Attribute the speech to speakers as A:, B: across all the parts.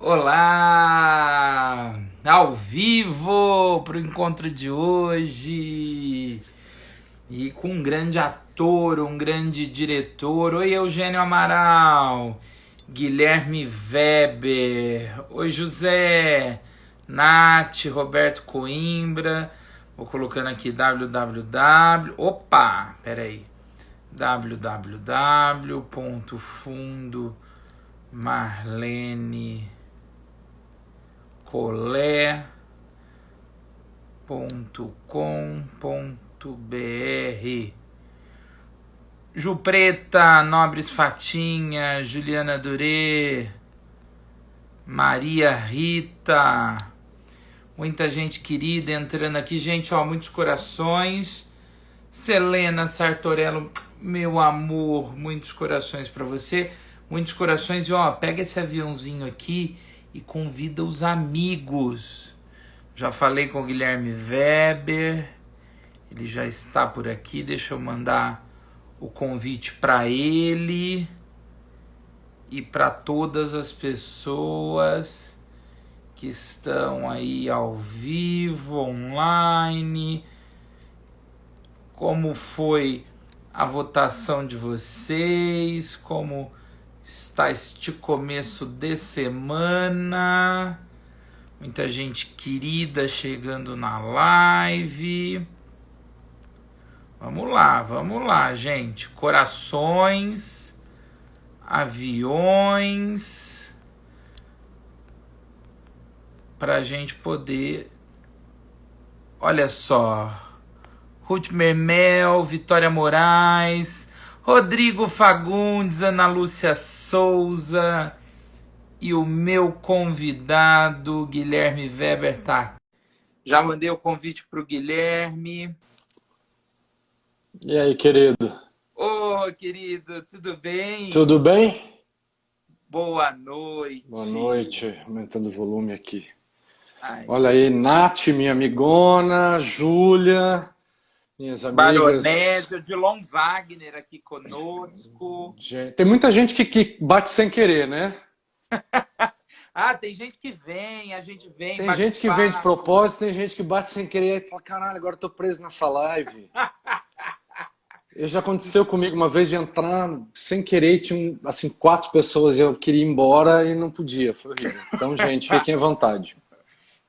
A: Olá! Ao vivo para o encontro de hoje e com um grande ator, um grande diretor. Oi, Eugênio Amaral, Guilherme Weber, oi, José, Nath, Roberto Coimbra. Vou colocando aqui www. Opa, peraí. www.fundomarlene colé.com.br. Ju Preta, Nobres Fatinha, Juliana Durê, Maria Rita, muita gente querida entrando aqui. Gente, ó, muitos corações. Selena Sartorello, meu amor, muitos corações para você. Muitos corações. E ó, pega esse aviãozinho aqui e convida os amigos. Já falei com o Guilherme Weber, ele já está por aqui. Deixa eu mandar o convite para ele e para todas as pessoas que estão aí ao vivo, online. Como foi a votação de vocês? Como está este começo de semana? Muita gente querida chegando na live. Vamos lá, gente. Corações, aviões, para a gente poder... Olha só. Ruth Mermel, Vitória Moraes, Rodrigo Fagundes, Ana Lúcia Souza e o meu convidado, Guilherme Weber, tá aqui. Já mandei o convite para o Guilherme.
B: E aí, querido?
A: Ô, querido, tudo bem?
B: Tudo bem?
A: Boa
B: Boa
A: noite.
B: noite, aumentando o volume aqui. Olha
A: Aí.
B: aí, Nath, minha amigona, Júlia, minhas amigas.
A: Baronésio, Dilon Wagner aqui conosco.
B: Tem muita gente que bate sem querer, né?
A: Ah, tem gente que vem, a gente vem,
B: Tem
A: bate
B: gente que vem de
A: papo.
B: propósito, tem gente que bate sem querer e fala, caralho, agora eu tô preso nessa live. Já aconteceu comigo uma vez de entrar sem querer, tinha assim, 4 pessoas e eu queria ir embora e não podia, foi horrível. Então, gente, fiquem à vontade.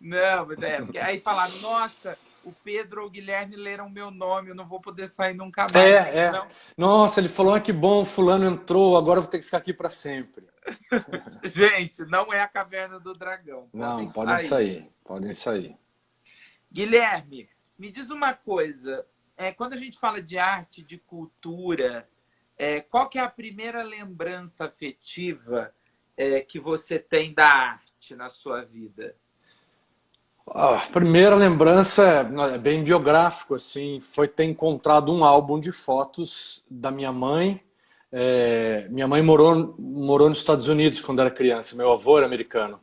A: Não, mas porque aí falaram, nossa, o Pedro ou o Guilherme leram meu nome, eu não vou poder sair nunca
B: É,
A: mais.
B: é.
A: Não,
B: Nossa, ele falou, ah, que bom, fulano entrou, agora eu vou ter que ficar aqui para sempre.
A: gente, não é a Caverna do Dragão,
B: Não,
A: podem
B: podem
A: sair.
B: sair, podem sair.
A: Guilherme, me diz uma coisa, quando a gente fala de arte, de cultura, qual que é a primeira lembrança afetiva que você tem da arte na sua vida?
B: A primeira lembrança é bem biográfico, assim, foi ter encontrado um álbum de fotos da minha mãe. Minha mãe morou nos Estados Unidos quando era criança, meu avô era americano.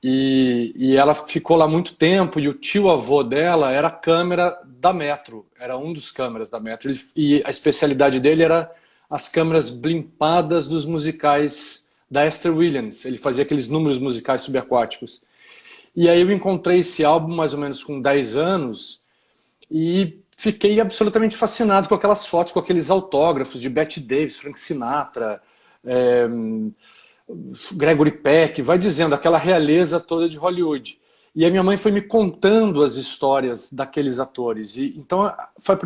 B: E ela ficou lá muito tempo e o tio-avô dela era câmera da Metro, era um dos câmeras da Metro. E a especialidade dele era as câmeras blimpadas dos musicais da Esther Williams. Ele fazia aqueles números musicais subaquáticos. E aí eu encontrei esse álbum mais ou menos com 10 anos e fiquei absolutamente fascinado com aquelas fotos, com aqueles autógrafos de Bette Davis, Frank Sinatra, é, Gregory Peck, vai dizendo, aquela realeza toda de Hollywood. E a minha mãe foi me contando as histórias daqueles atores. E então foi a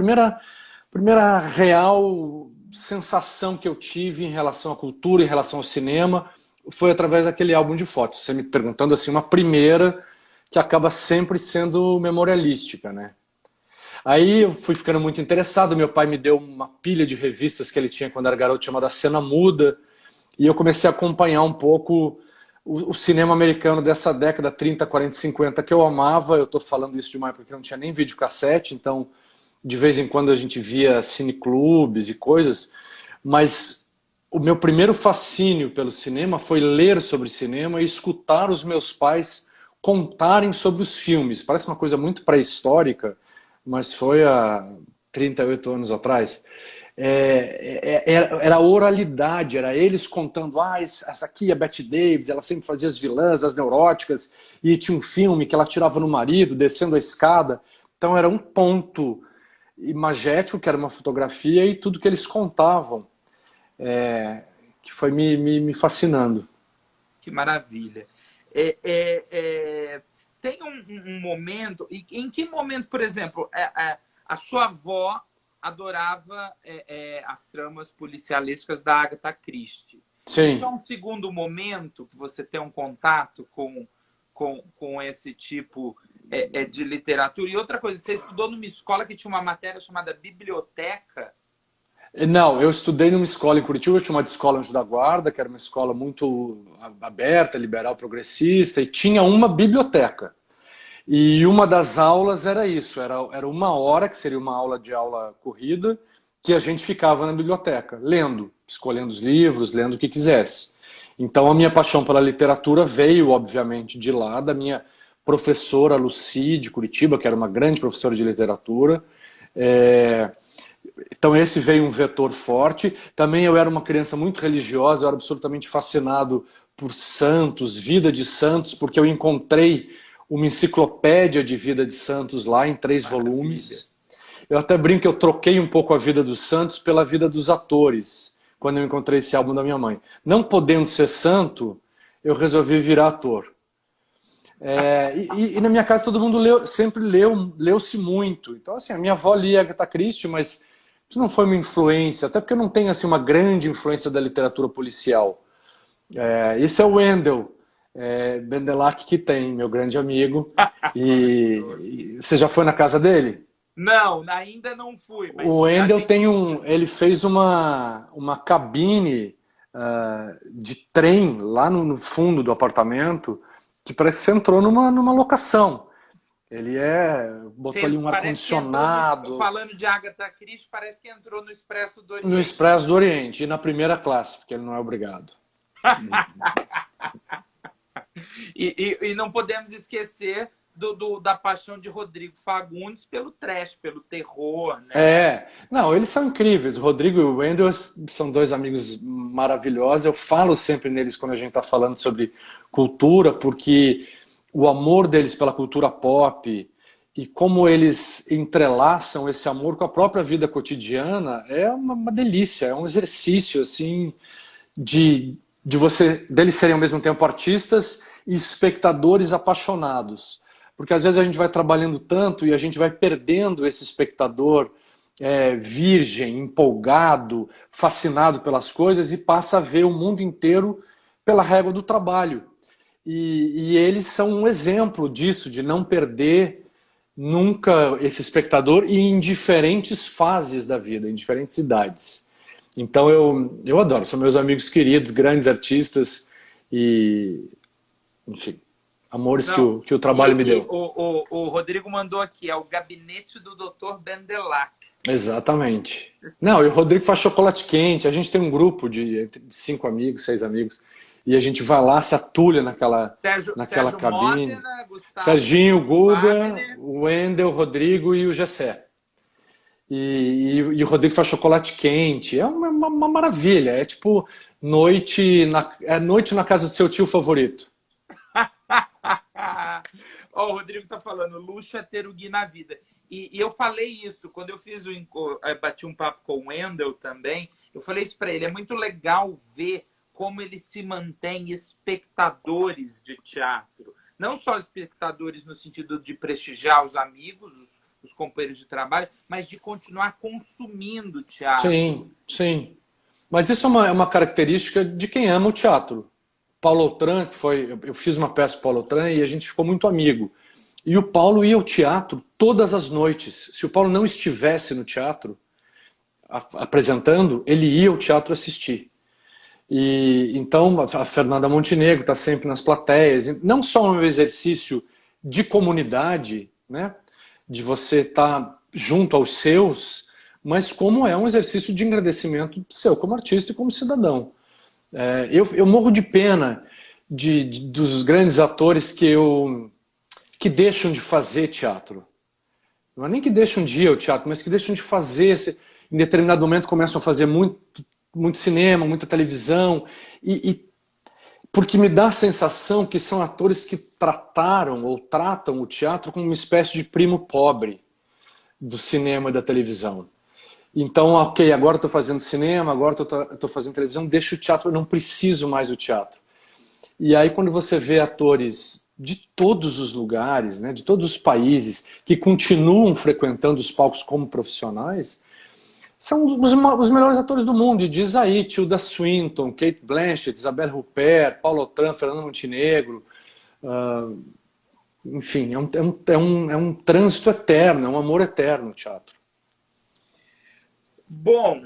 B: primeira real sensação que eu tive em relação à cultura, em relação ao cinema, foi através daquele álbum de fotos. Você me perguntando assim, uma primeira que acaba sempre sendo memorialística, né? Aí eu fui ficando muito interessado, meu pai me deu uma pilha de revistas que ele tinha quando era garoto, chamada Cena Muda, e eu comecei a acompanhar um pouco o cinema americano dessa década, 30, 40, 50, que eu amava. Eu estou falando isso de uma época que não tinha nem videocassete, então de vez em quando a gente via cineclubes e coisas, mas o meu primeiro fascínio pelo cinema foi ler sobre cinema e escutar os meus pais contarem sobre os filmes. Parece uma coisa muito pré-histórica, mas foi há 38 anos atrás. era a oralidade, era eles contando, essa aqui é a Bette Davis, ela sempre fazia as vilãs, as neuróticas, e tinha um filme que ela tirava no marido, descendo a escada. Então era um ponto imagético, que era uma fotografia, e tudo que eles contavam, que foi me fascinando.
A: Que maravilha. Tem um momento, em que momento, por exemplo, a sua avó adorava as tramas policialescas da Agatha Christie.
B: Sim.
A: Isso é um segundo momento que você tem um contato com esse tipo de literatura. E outra coisa, você estudou numa escola que tinha uma matéria chamada biblioteca.
B: Não, eu estudei numa escola em Curitiba, chamada Escola Anjo da Guarda, que era uma escola muito aberta, liberal, progressista, e tinha uma biblioteca. E uma das aulas era isso, era uma hora, que seria uma aula de aula corrida, que a gente ficava na biblioteca, lendo, escolhendo os livros, lendo o que quisesse. Então a minha paixão pela literatura veio, obviamente, de lá, da minha professora Lucy, de Curitiba, que era uma grande professora de literatura. Então esse veio um vetor forte. Também eu era uma criança muito religiosa, eu era absolutamente fascinado por santos, vida de santos, porque eu encontrei uma enciclopédia de vida de santos lá em 3 volumes. Eu até brinco que eu troquei um pouco a vida dos santos pela vida dos atores, quando eu encontrei esse álbum da minha mãe. Não podendo ser santo, eu resolvi virar ator. E na minha casa todo mundo sempre leu-se muito. Então, assim, a minha avó lia Agatha Christie, mas isso não foi uma influência, até porque eu não tenho assim, uma grande influência da literatura policial. Esse é o Wendell Bendelack que tem, meu grande amigo. E você já foi na casa dele?
A: Não, ainda não fui. Mas
B: O Wendell ele fez uma cabine de trem lá no fundo do apartamento que parece que você entrou numa locação. Ele botou ali um ar-condicionado.
A: Falando de Agatha Christie, parece que entrou no Expresso do Oriente.
B: No Expresso do Oriente, e na primeira classe, porque ele não é obrigado.
A: E não podemos esquecer da paixão de Rodrigo Fagundes pelo trash, pelo terror, né?
B: Não, eles são incríveis. O Rodrigo e o Wendell são 2 amigos maravilhosos. Eu falo sempre neles quando a gente está falando sobre cultura, porque o amor deles pela cultura pop e como eles entrelaçam esse amor com a própria vida cotidiana é uma delícia, é um exercício assim deles serem ao mesmo tempo artistas e espectadores apaixonados. Porque às vezes a gente vai trabalhando tanto e a gente vai perdendo esse espectador virgem, empolgado, fascinado pelas coisas e passa a ver o mundo inteiro pela régua do trabalho. E eles são um exemplo disso, de não perder nunca esse espectador e em diferentes fases da vida, em diferentes idades. Então eu adoro, são meus amigos queridos, grandes artistas e, enfim, amores que o trabalho me deu.
A: O Rodrigo mandou aqui, é o gabinete do Dr. Bendelack.
B: Exatamente. Não, e o Rodrigo faz chocolate quente, a gente tem um grupo de 5 amigos, 6 amigos, e a gente vai lá, se atulha naquela cabine.
A: Modena, Gustavo,
B: Serginho, Guga,
A: Wagner.
B: o Wendel, o Rodrigo e o Gessé. E o Rodrigo faz chocolate quente. É uma maravilha. É tipo noite na casa do seu tio favorito.
A: O Rodrigo tá falando, luxo é ter o Gui na vida. E eu falei isso, quando eu bati um papo com o Wendel também, eu falei isso para ele, é muito legal ver como ele se mantém espectadores de teatro. Não só espectadores no sentido de prestigiar os amigos, os companheiros de trabalho, mas de continuar consumindo teatro.
B: Sim, sim. Mas isso é uma característica de quem ama o teatro. Paulo Autran, eu fiz uma peça com o Paulo Autran e a gente ficou muito amigo. E o Paulo ia ao teatro todas as noites. Se o Paulo não estivesse no teatro apresentando, ele ia ao teatro assistir. E então a Fernanda Montenegro está sempre nas plateias. Não só um exercício de comunidade, né, de você estar junto aos seus, mas como é um exercício de engrandecimento seu como artista e como cidadão. Eu morro de pena dos grandes atores que deixam de fazer teatro. Não é nem que deixam de ir ao teatro, mas que deixam de fazer. em determinado momento começam a fazer muito cinema, muita televisão, porque me dá a sensação que são atores que trataram ou tratam o teatro como uma espécie de primo pobre do cinema e da televisão. Então, ok, agora estou fazendo cinema, agora estou fazendo televisão, deixa o teatro, eu não preciso mais do teatro. E aí quando você vê atores de todos os lugares, né, de todos os países, que continuam frequentando os palcos como profissionais, são os melhores atores do mundo. E diz aí, Tilda Swinton, Kate Blanchett, Isabelle Huppert, Paulo Otran, Fernando Montenegro. Enfim, é um trânsito eterno, é um amor eterno o teatro.
A: Bom,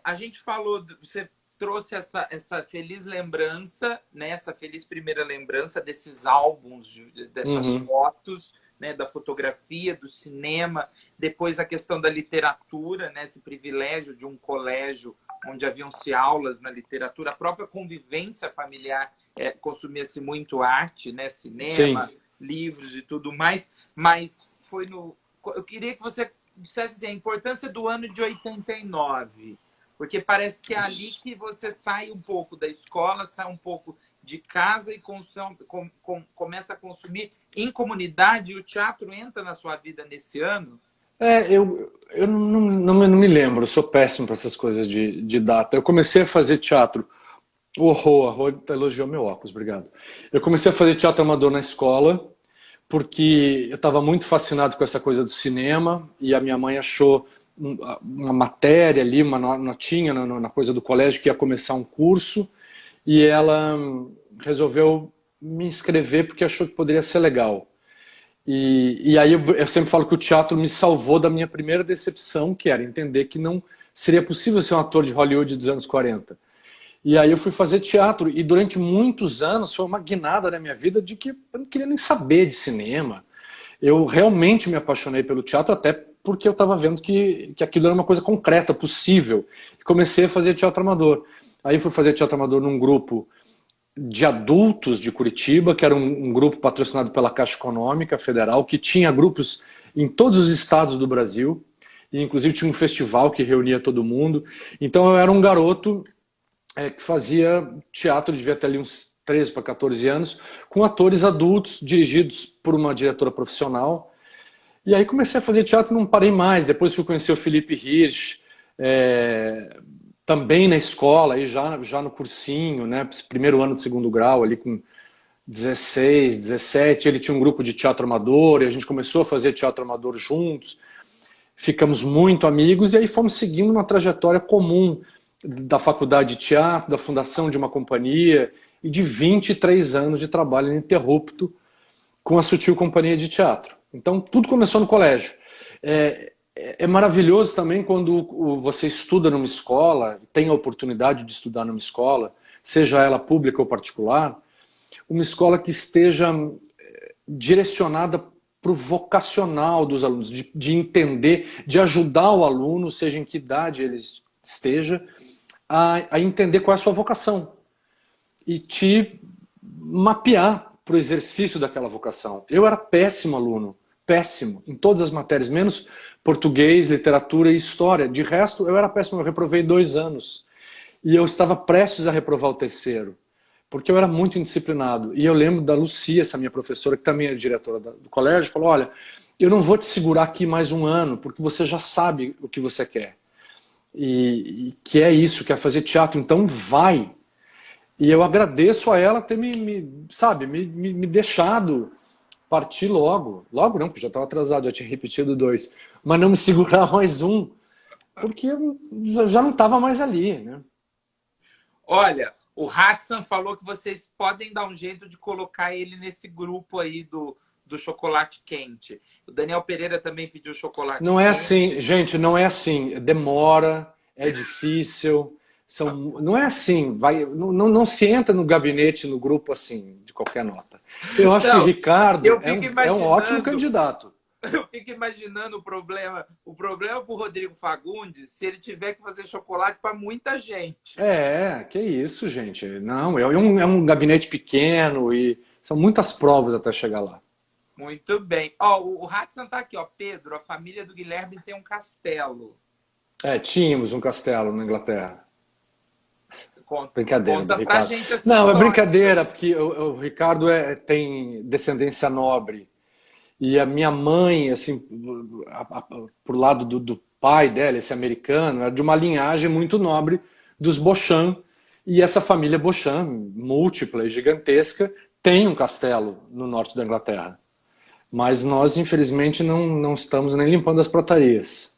A: a gente falou, você trouxe essa feliz lembrança, né, essa feliz primeira lembrança desses álbuns, dessas fotos, né, da fotografia, do cinema, depois a questão da literatura, né, esse privilégio de um colégio onde haviam-se aulas na literatura, a própria convivência familiar, consumia-se muito arte, né, cinema, sim, livros e tudo mais, mas foi no... Eu queria que você dissesse assim, a importância do ano de 89, porque parece que é ali que você sai um pouco da escola, sai um pouco de casa e começa a consumir em comunidade, e o teatro entra na sua vida nesse ano?
B: Eu não me lembro, eu sou péssimo para essas coisas de data. Eu comecei a fazer teatro. O Rô elogiou meu óculos, obrigado. Eu comecei a fazer teatro amador na escola, porque eu estava muito fascinado com essa coisa do cinema, e a minha mãe achou uma matéria ali, uma notinha na coisa do colégio que ia começar um curso, e ela resolveu me inscrever porque achou que poderia ser legal. E aí eu sempre falo que o teatro me salvou da minha primeira decepção, que era entender que não seria possível ser um ator de Hollywood dos anos 40. E aí eu fui fazer teatro, e durante muitos anos foi uma guinada na minha vida de que eu não queria nem saber de cinema. Eu realmente me apaixonei pelo teatro, até porque eu estava vendo que aquilo era uma coisa concreta, possível. E comecei a fazer teatro amador. Aí fui fazer teatro amador num grupo de adultos de Curitiba, que era um grupo patrocinado pela Caixa Econômica Federal, que tinha grupos em todos os estados do Brasil, e inclusive tinha um festival que reunia todo mundo. Então eu era um garoto que fazia teatro, devia ter ali uns 13 para 14 anos, com atores adultos, dirigidos por uma diretora profissional. E aí comecei a fazer teatro e não parei mais. Depois fui conhecer o Felipe Hirsch, também na escola, aí já no cursinho, né, primeiro ano de segundo grau, ali com 16, 17, ele tinha um grupo de teatro amador, e a gente começou a fazer teatro amador juntos, ficamos muito amigos, e aí fomos seguindo uma trajetória comum da faculdade de teatro, da fundação de uma companhia, e de 23 anos de trabalho ininterrupto com a Sutil Companhia de Teatro. Então tudo começou no colégio. É maravilhoso também quando você estuda numa escola, tem a oportunidade de estudar numa escola, seja ela pública ou particular, uma escola que esteja direcionada para o vocacional dos alunos, de entender, de ajudar o aluno, seja em que idade ele esteja, a entender qual é a sua vocação e te mapear para o exercício daquela vocação. Eu era péssimo aluno, péssimo, em todas as matérias, menos português, literatura e história. De resto, eu era péssimo, eu reprovei 2 anos. E eu estava prestes a reprovar o terceiro, porque eu era muito indisciplinado. E eu lembro da Lucia, essa minha professora, que também é diretora do colégio, falou, olha, eu não vou te segurar aqui mais 1 ano, porque você já sabe o que você quer. E que é isso, quer fazer teatro, então vai. E eu agradeço a ela ter me deixado partir logo. Logo não, porque já estava atrasado, já tinha repetido 2. Mas não me segurar mais 1, porque eu já não estava mais ali, né?
A: Olha, o Hatsan falou que vocês podem dar um jeito de colocar ele nesse grupo aí do chocolate quente. O Daniel Pereira também pediu chocolate quente.
B: Não é assim, gente, não é assim. Demora, é difícil. Não é assim, não se entra no gabinete, no grupo assim, de qualquer nota. Eu acho que o Ricardo é um ótimo candidato.
A: Eu fico imaginando o problema para o Rodrigo Fagundes se ele tiver que fazer chocolate para muita gente.
B: Que isso, gente. Não, é um gabinete pequeno e são muitas provas até chegar lá.
A: Muito bem. Ó, o Hatsan tá aqui, ó. Pedro, a família do Guilherme tem um castelo.
B: Tínhamos um castelo na Inglaterra.
A: Conta,
B: Brincadeira do
A: conta pra
B: Ricardo.
A: gente essa
B: Não, é
A: história,
B: brincadeira,
A: então.
B: porque o Ricardo tem descendência nobre. E a minha mãe, assim, por lado do pai dela, esse americano, é de uma linhagem muito nobre dos Beauchamp. E essa família Beauchamp, múltipla e gigantesca, tem um castelo no norte da Inglaterra. Mas nós, infelizmente, não estamos nem limpando as portarias.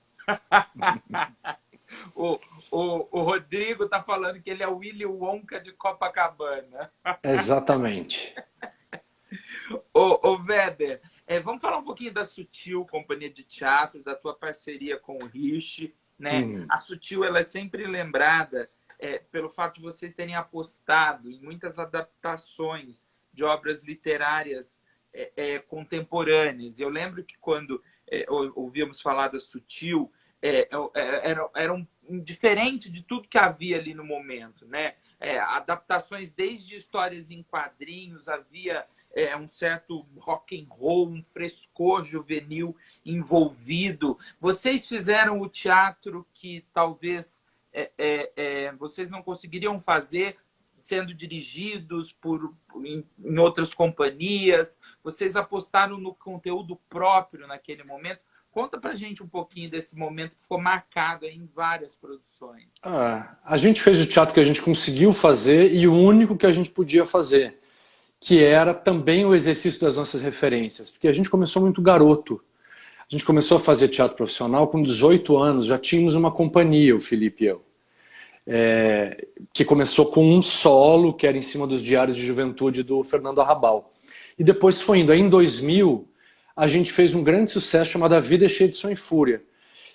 A: O, o Rodrigo tá falando que ele é o Willy Wonka de Copacabana.
B: Exatamente.
A: Ô Weber, vamos falar um pouquinho da Sutil Companhia de Teatro, da tua parceria com o Rich, né?
B: Hum.
A: A Sutil, ela é sempre lembrada pelo fato de vocês terem apostado em muitas adaptações de obras literárias contemporâneas. Eu lembro que quando ouvíamos falar da Sutil, era diferente de tudo que havia ali no momento, né? Adaptações desde histórias em quadrinhos, havia um certo rock and roll, um frescor juvenil envolvido. Vocês fizeram o teatro que talvez vocês não conseguiriam fazer sendo dirigidos em outras companhias. Vocês apostaram no conteúdo próprio naquele momento. Conta pra gente um pouquinho desse momento que ficou marcado em várias produções.
B: A gente fez o teatro que a gente conseguiu fazer e o único que a gente podia fazer, que era também o exercício das nossas referências, porque a gente começou muito garoto. A gente começou a fazer teatro profissional com 18 anos, já tínhamos uma companhia, o Felipe e eu, que começou com um solo, que era em cima dos diários de juventude do Fernando Arrabal. E depois foi indo. Aí em 2000, a gente fez um grande sucesso chamado A Vida é Cheia de Som e Fúria,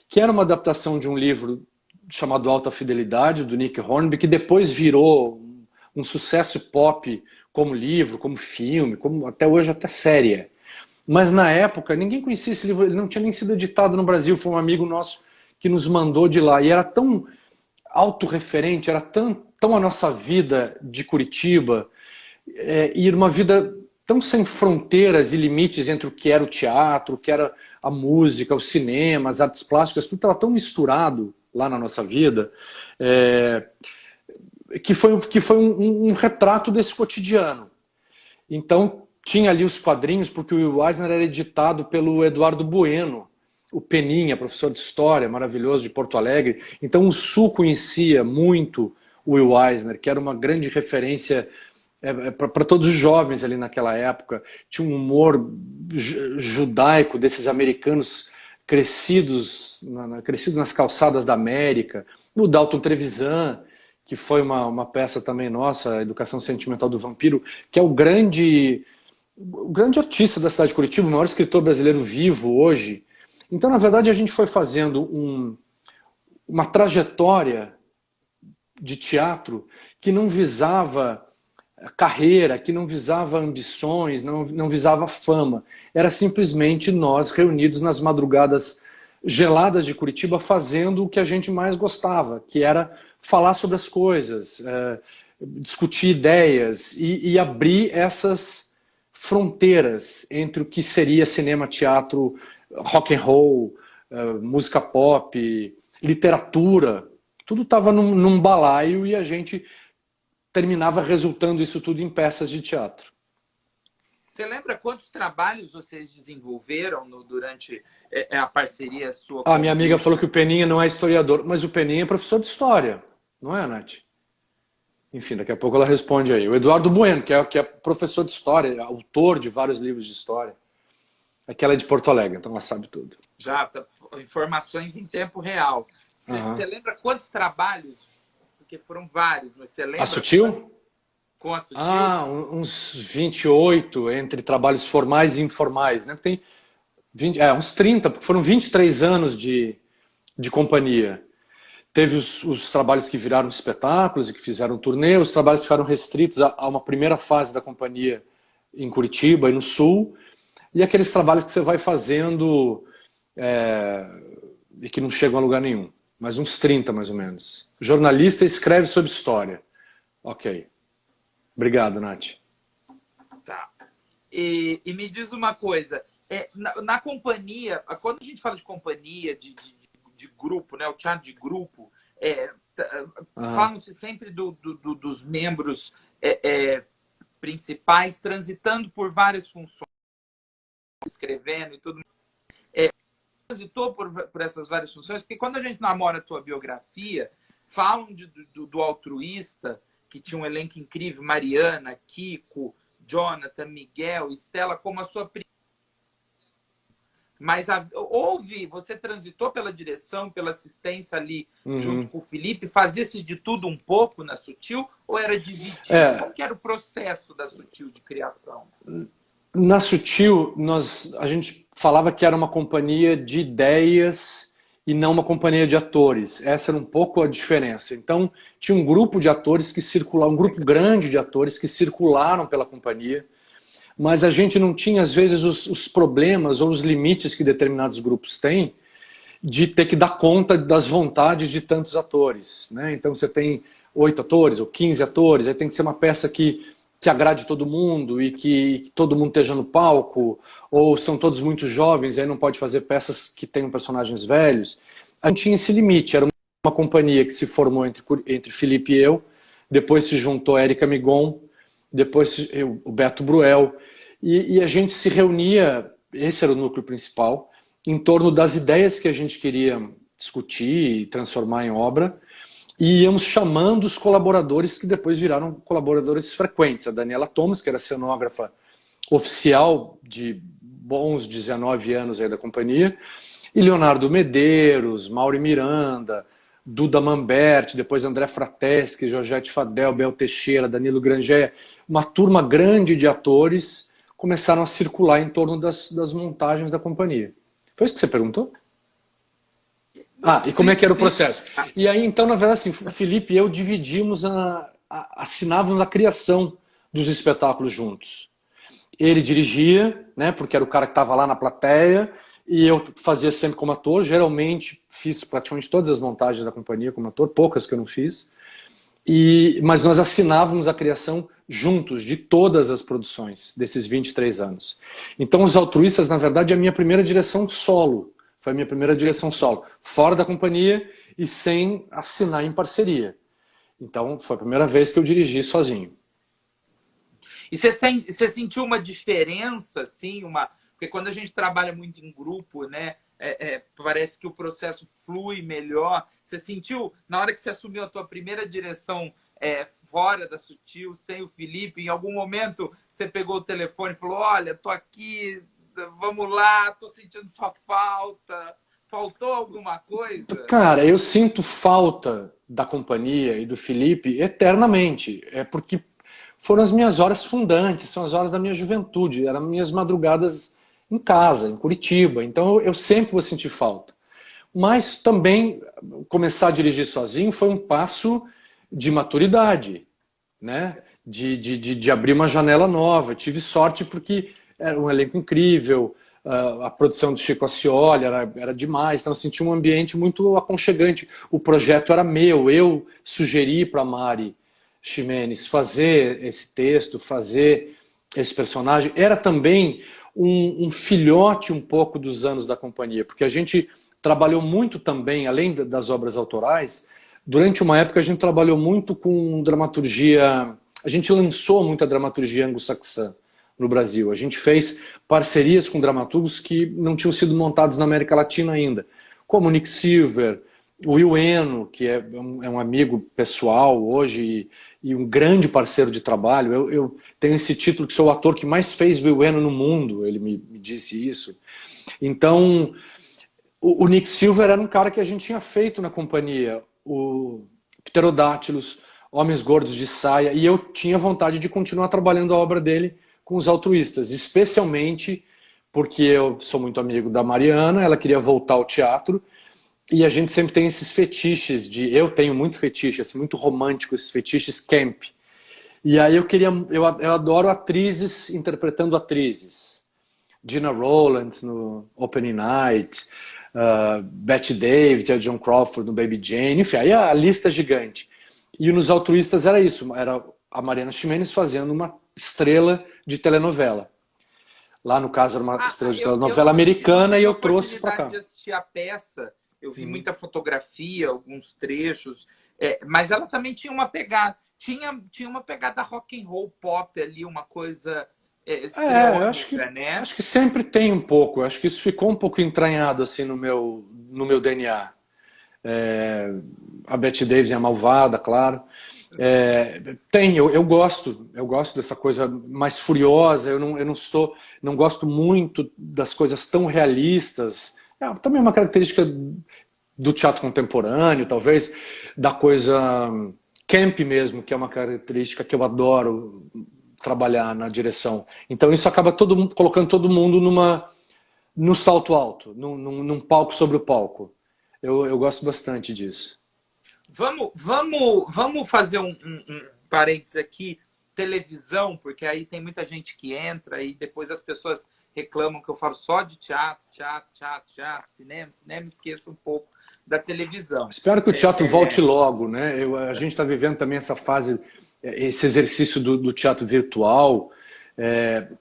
B: que era uma adaptação de um livro chamado Alta Fidelidade, do Nick Hornby, que depois virou um sucesso pop como livro, como filme, como até hoje até série. Mas na época ninguém conhecia esse livro, ele não tinha nem sido editado no Brasil, foi um amigo nosso que nos mandou de lá. E era tão autorreferente, era tão a nossa vida de Curitiba, e uma vida tão sem fronteiras e limites entre o que era o teatro, o que era a música, o cinema, as artes plásticas, tudo estava tão misturado lá na nossa vida, que foi um retrato desse cotidiano. Então, tinha ali os quadrinhos, porque o Will Eisner era editado pelo Eduardo Bueno, o Peninha, professor de história, maravilhoso, de Porto Alegre. Então, o Sul conhecia muito o Will Eisner, que era uma grande referência para todos os jovens ali naquela época. Tinha um humor judaico desses americanos crescidos nas calçadas da América. O Dalton Trevisan, que foi uma peça também nossa, a Educação Sentimental do Vampiro, que é o grande artista da cidade de Curitiba, o maior escritor brasileiro vivo hoje. Então, na verdade, a gente foi fazendo uma trajetória de teatro que não visava carreira, que não visava ambições, não visava fama. Era simplesmente nós reunidos nas madrugadas geladas de Curitiba fazendo o que a gente mais gostava, que era falar sobre as coisas, discutir ideias e abrir essas fronteiras entre o que seria cinema, teatro, rock and roll, música pop, literatura. Tudo estava num balaio e a gente terminava resultando isso tudo em peças de teatro.
A: Você lembra quantos trabalhos vocês desenvolveram durante a parceria sua
B: A
A: com
B: minha
A: o
B: amiga falou
A: Rich?
B: que o Peninha não é historiador, mas o Peninha é professor de história, não é, Nath? Enfim, daqui a pouco ela responde aí. O Eduardo Bueno, que é professor de história, autor de vários livros de história. Aquela é de Porto Alegre, então ela sabe tudo.
A: Já, informações em tempo real. Você
B: Uhum.
A: lembra quantos trabalhos? Porque foram vários, mas você
B: A
A: lembra
B: Sutil?
A: com a Sutil?
B: Uns 28 entre trabalhos formais e informais, né? Tem 20, uns 30, porque foram 23 anos de companhia. Teve os trabalhos que viraram espetáculos e que fizeram turnê, os trabalhos ficaram restritos a uma primeira fase da companhia em Curitiba e no Sul, e aqueles trabalhos que você vai fazendo e que não chegam a lugar nenhum. Mas uns 30, mais ou menos. Jornalista escreve sobre história. Ok. Obrigado, Nath.
A: Tá. E me diz uma coisa, na companhia, quando a gente fala de companhia, de de grupo, né? O teatro de grupo,
B: Aham.
A: falam-se sempre dos membros principais transitando por várias funções, escrevendo e tudo. Transitou por essas várias funções, porque quando a gente namora a tua biografia, falam do altruísta, que tinha um elenco incrível, Mariana, Kiko, Jonathan, Miguel, Estela, como a sua. Mas você transitou pela direção, pela assistência ali, junto
B: Uhum.
A: com o Felipe, fazia-se de tudo um pouco na Sutil, ou era dividido?
B: É,
A: Como que era o processo da Sutil de criação?
B: na Sutil, a gente falava que era uma companhia de ideias e não uma companhia de atores. Essa era um pouco a diferença. Então, tinha um grupo de atores que circulavam, um grupo grande de atores que circularam pela companhia, mas a gente não tinha, às vezes, os problemas ou os limites que determinados grupos têm de ter que dar conta das vontades de tantos atores, né? Então você tem 8 atores ou 15 atores, aí tem que ser uma peça que agrade todo mundo e que todo mundo esteja no palco, ou são todos muito jovens, aí não pode fazer peças que tenham personagens velhos. A gente tinha esse limite, era uma companhia que se formou entre Felipe e eu, depois se juntou a Érica Migon, depois o Beto Bruel, e a gente se reunia, esse era o núcleo principal, em torno das ideias que a gente queria discutir e transformar em obra, e íamos chamando os colaboradores que depois viraram colaboradores frequentes. A Daniela Thomas, que era cenógrafa oficial de bons 19 anos aí da companhia, e Leonardo Medeiros, Mauri Miranda, Duda Mamberti, depois André Frateschi, Georgette Fadel, Bel Teixeira, Danilo Grangeia, uma turma grande de atores começaram a circular em torno das montagens da companhia. Foi isso que você perguntou? Ah, e como é
A: Sim,
B: que era o
A: sim.
B: processo? E aí, então, na verdade, assim, o Felipe e eu dividimos, assinávamos a criação dos espetáculos juntos. Ele dirigia, né, porque era o cara que estava lá na plateia, e eu fazia sempre como ator. Geralmente fiz praticamente todas as montagens da companhia como ator, poucas que eu não fiz. Mas nós assinávamos a criação juntos de todas as produções desses 23 anos. Então, Os Altruístas, na verdade, é a minha primeira direção solo. Foi a minha primeira direção solo, fora da companhia e sem assinar em parceria. Então, foi a primeira vez que eu dirigi sozinho.
A: E você sentiu uma diferença, assim, porque quando a gente trabalha muito em grupo, né, parece que o processo flui melhor. Você sentiu, na hora que você assumiu a tua primeira direção fora da Sutil, sem o Felipe, em algum momento você pegou o telefone e falou: olha, tô aqui, vamos lá, tô sentindo sua falta. Faltou alguma coisa?
B: Cara, eu sinto falta da companhia e do Felipe eternamente. É porque foram as minhas horas fundantes, são as horas da minha juventude, eram minhas madrugadas em casa, em Curitiba. Então eu sempre vou sentir falta. Mas também começar a dirigir sozinho foi um passo de maturidade, né? De abrir uma janela nova. Tive sorte porque era um elenco incrível, a produção do Chico Ascioli era demais, então eu senti um ambiente muito aconchegante. O projeto era meu, eu sugeri para a Mari Ximenes fazer esse texto, fazer esse personagem. Era também um filhote um pouco dos anos da companhia, porque a gente trabalhou muito também, além das obras autorais, durante uma época a gente trabalhou muito com dramaturgia, a gente lançou muita dramaturgia anglo-saxã no Brasil. A gente fez parcerias com dramaturgos que não tinham sido montados na América Latina ainda, como Nick Silver, o Will Eno, que é um amigo pessoal hoje e um grande parceiro de trabalho. Eu tenho esse título que sou o ator que mais fez Will Eno no mundo, ele me disse isso. Então, o Nick Silver era um cara que a gente tinha feito na companhia, o Pterodátilos, Homens Gordos de Saia, e eu tinha vontade de continuar trabalhando a obra dele com Os Altruístas, especialmente porque eu sou muito amigo da Mariana, ela queria voltar ao teatro, e a gente sempre tem esses fetiches eu tenho muito fetiche, assim, muito romântico, esses fetiches camp. E aí eu adoro atrizes interpretando atrizes. Gina Rowlands no Opening Night, Bette Davis e a Joan Crawford no Baby Jane, enfim, aí a lista é gigante. E nos Altruístas era isso, era a Mariana Ximenes fazendo uma estrela de telenovela. Lá no caso era uma estrela de telenovela
A: eu
B: americana e
A: tive a
B: eu trouxe para
A: oportunidade
B: cá.
A: de assistir a peça Eu vi
B: Uhum.
A: muita fotografia, alguns trechos, mas ela também tinha uma pegada, tinha uma pegada rock and roll pop ali, uma coisa
B: Eu
A: histriônica, né?
B: acho que sempre tem um pouco. Eu acho que isso ficou um pouco entranhado assim no meu DNA. É, a Bette Davis é a malvada, claro. Eu gosto dessa coisa mais furiosa. Eu não sou, não gosto muito das coisas tão realistas. É também uma característica do teatro contemporâneo, talvez, da coisa camp mesmo, que é uma característica que eu adoro trabalhar na direção. Então isso acaba colocando todo mundo no salto alto, num palco sobre o palco. Eu gosto bastante disso.
A: Vamos fazer um parênteses aqui, televisão, porque aí tem muita gente que entra e depois as pessoas reclamam que eu falo só de teatro, cinema, esqueço um pouco da televisão.
B: Espero que o teatro volte logo, né? A gente está vivendo também essa fase, esse exercício do teatro virtual,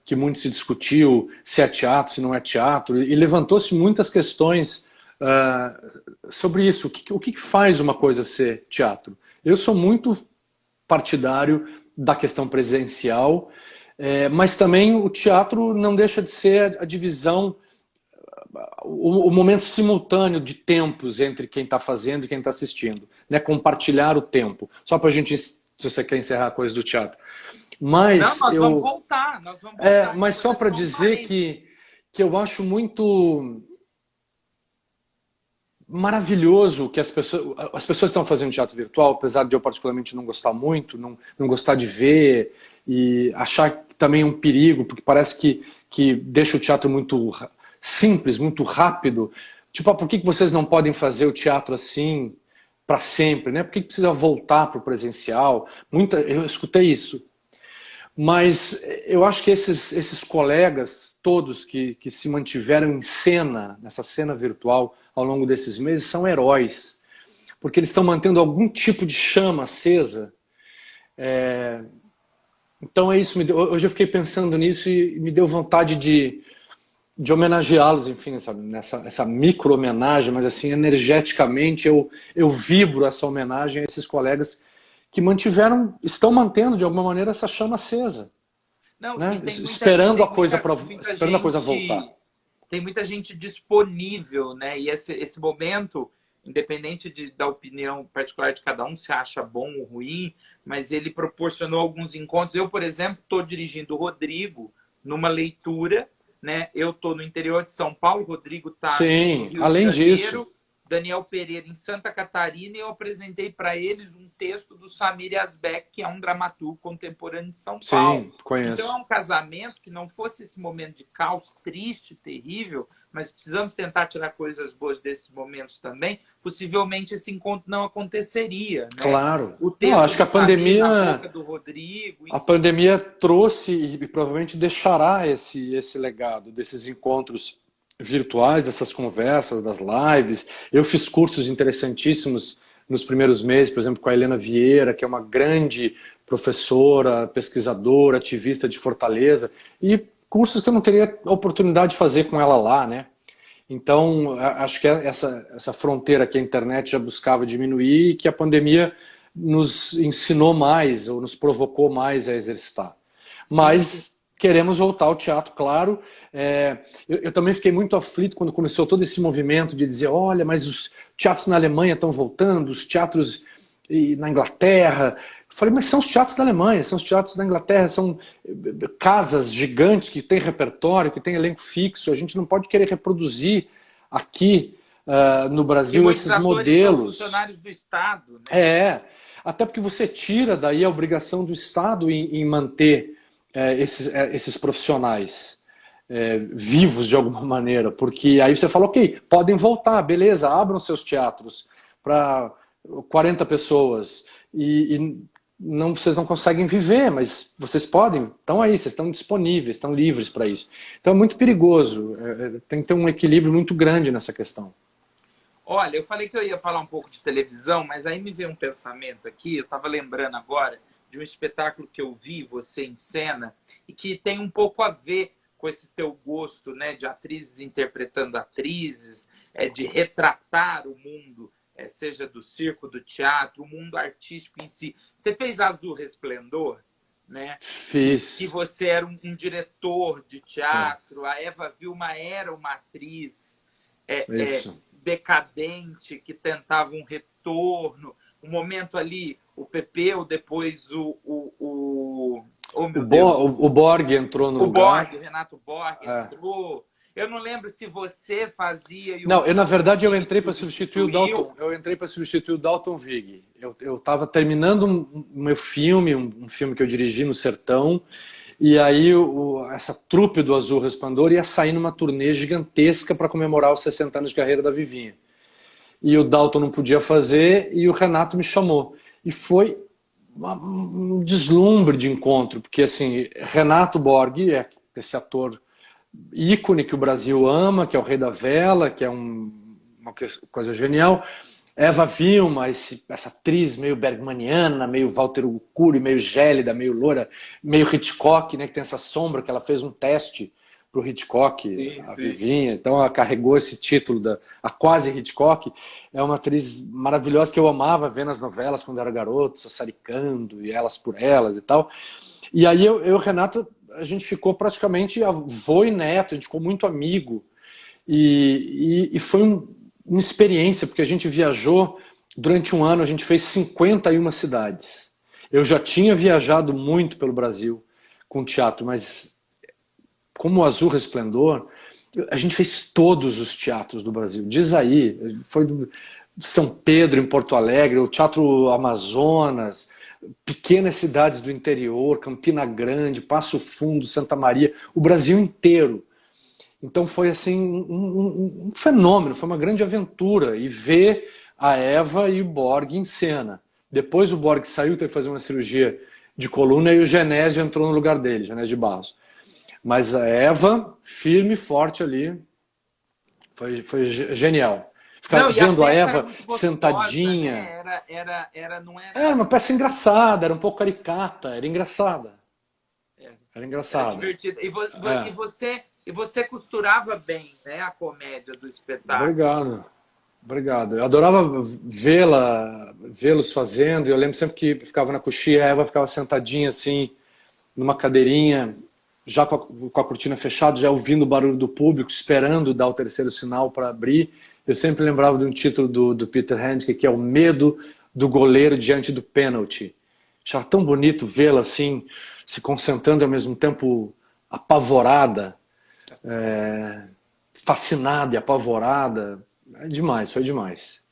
B: que muito se discutiu se é teatro, se não é teatro, e levantou-se muitas questões sobre isso. O que faz uma coisa ser teatro? Eu sou muito partidário da questão presencial, mas também o teatro não deixa de ser a divisão, o momento simultâneo de tempos entre quem está fazendo e quem está assistindo, né? Compartilhar o tempo. Só para a gente, se você quer encerrar a coisa do teatro.
A: Não,
B: Mas
A: nós vamos voltar.
B: mas só para dizer que eu acho muito maravilhoso que as pessoas estão fazendo teatro virtual, apesar de eu particularmente não gostar muito, não gostar de ver e achar que também é um perigo, porque parece que deixa o teatro muito simples, muito rápido. Tipo, por que vocês não podem fazer o teatro assim para sempre, né? Por que precisa voltar para o presencial? Eu escutei isso. Mas eu acho que esses colegas todos que se mantiveram em cena, nessa cena virtual, ao longo desses meses, são heróis. Porque eles estão mantendo algum tipo de chama acesa. Então é isso. Hoje eu fiquei pensando nisso e me deu vontade de homenageá-los, enfim, sabe? Essa micro-homenagem, mas assim, energeticamente eu vibro essa homenagem a esses colegas que estão mantendo de alguma maneira essa chama acesa,
A: Não, e
B: né? Esperando
A: muita
B: esperando a coisa voltar.
A: gente, tem muita gente disponível, né? E esse momento, independente da opinião particular de cada um, se acha bom ou ruim, mas ele proporcionou alguns encontros. Eu, por exemplo, estou dirigindo o Rodrigo numa leitura, né? Eu estou no interior de São Paulo, o Rodrigo está no
B: Sim,
A: Rio de
B: além disso,
A: Janeiro, Daniel Pereira em Santa Catarina, e eu apresentei para eles um texto do Samir Yazbek, que é um dramaturgo contemporâneo de São Paulo.
B: sim,
A: Então é
B: conheço.
A: um casamento que não fosse esse momento de caos triste, terrível, mas precisamos tentar tirar coisas boas desses momentos também. Possivelmente esse encontro não aconteceria, né?
B: Claro.
A: O
B: Não,
A: texto
B: acho que
A: do Samir na boca do Rodrigo,
B: a
A: enfim.
B: pandemia trouxe e provavelmente deixará esse legado desses encontros virtuais, dessas conversas, das lives. Eu fiz cursos interessantíssimos nos primeiros meses, por exemplo, com a Helena Vieira, que é uma grande professora, pesquisadora, ativista de Fortaleza, e cursos que eu não teria a oportunidade de fazer com ela lá, né? Então, acho que essa fronteira que a internet já buscava diminuir e que a pandemia nos ensinou mais ou nos provocou mais a exercitar.
A: Sim, sim.
B: Mas queremos voltar ao teatro, claro. Eu também fiquei muito aflito quando começou todo esse movimento de dizer, olha, mas os teatros na Alemanha estão voltando, os teatros na Inglaterra. Eu falei, mas são os teatros da Alemanha, são os teatros da Inglaterra, são casas gigantes que têm repertório, que têm elenco fixo. A gente não pode querer reproduzir aqui no
A: Que
B: Brasil
A: muitos
B: esses
A: atores são
B: modelos.
A: funcionários do Estado, né?
B: É, até porque você tira daí a obrigação do Estado em manter esses profissionais vivos de alguma maneira, porque aí você fala, ok, podem voltar, beleza, abram seus teatros para 40 pessoas e não, vocês não conseguem viver, mas vocês podem, estão aí, vocês estão disponíveis, estão livres para isso. Então é muito perigoso, tem que ter um equilíbrio muito grande nessa questão.
A: Olha, eu falei que eu ia falar um pouco de televisão, mas aí me veio um pensamento aqui, eu estava lembrando agora de um espetáculo que eu vi, Você em Cena, e que tem um pouco a ver com esse teu gosto, né, de atrizes interpretando atrizes, de retratar o mundo, seja do circo, do teatro, o mundo artístico em si. Você fez Azul Resplendor, né? Que
B: Fiz.
A: você era um diretor de
B: É,
A: teatro, a Eva Vilma era uma atriz
B: isso.
A: decadente que tentava um retorno. Um momento ali, o Pepeu, depois oh meu Deus,
B: O Borg entrou no
A: o Borg, o
B: lugar.
A: Renato Borg
B: É.
A: entrou. Eu não lembro se você fazia e o
B: Não, na
A: Dalton
B: verdade eu
A: Vig
B: entrei para substituir o Dalton.
A: substituiu.
B: Eu entrei para substituir o Dalton Vig. Eu estava terminando o meu filme, um filme que eu dirigi no Sertão, e aí essa trupe do Azul Resplandor ia sair numa turnê gigantesca para comemorar os 60 anos de carreira da Vivinha. E o Dalton não podia fazer e o Renato me chamou. E foi um deslumbre de encontro, porque assim, Renato Borghi é esse ator ícone que o Brasil ama, que é o Rei da Vela, que é uma coisa genial. Eva Vilma, essa atriz meio bergmaniana, meio Walter Urcuri, meio gélida, meio loura, meio Hitchcock, né, que tem essa sombra que ela fez um teste para o Hitchcock,
A: Sim,
B: a
A: sim.
B: Vivinha, então ela carregou esse título da a quase Hitchcock. É uma atriz maravilhosa que eu amava ver nas novelas quando era garoto, Sassaricando e Elas por Elas e tal. E aí eu e o Renato, a gente ficou praticamente avô e neto, a gente ficou muito amigo. E foi uma experiência, porque a gente viajou durante um ano, a gente fez 51 cidades. Eu já tinha viajado muito pelo Brasil com teatro, mas como o Azul Resplendor, a gente fez todos os teatros do Brasil. Diz aí, foi do São Pedro, em Porto Alegre, o Teatro Amazonas, pequenas cidades do interior, Campina Grande, Passo Fundo, Santa Maria, o Brasil inteiro. Então foi assim um fenômeno, foi uma grande aventura e ver a Eva e o Borg em cena. Depois o Borg saiu, teve que fazer uma cirurgia de coluna e o Genésio entrou no lugar dele, Genésio de Barros. Mas a Eva, firme e forte ali, foi genial. Ficar
A: Não, e a
B: vendo a
A: peça era
B: Eva
A: muito gostosa,
B: sentadinha.
A: né? Não
B: Era
A: era.
B: uma peça engraçada, era um pouco caricata, era engraçada.
A: Era,
B: Era
A: era
B: engraçada.
A: divertida.
B: É.
A: E você costurava bem, né, a comédia do espetáculo.
B: Obrigado. Obrigado. Eu adorava vê-los fazendo. Eu lembro sempre que ficava na coxia, a Eva ficava sentadinha assim, numa cadeirinha, já com a cortina fechada, já ouvindo o barulho do público, esperando dar o terceiro sinal para abrir. Eu sempre lembrava de um título do Peter Handke, que é O Medo do Goleiro Diante do Pênalti. Achava tão bonito vê-la assim, se concentrando e ao mesmo tempo apavorada, fascinada e apavorada. É demais, foi demais.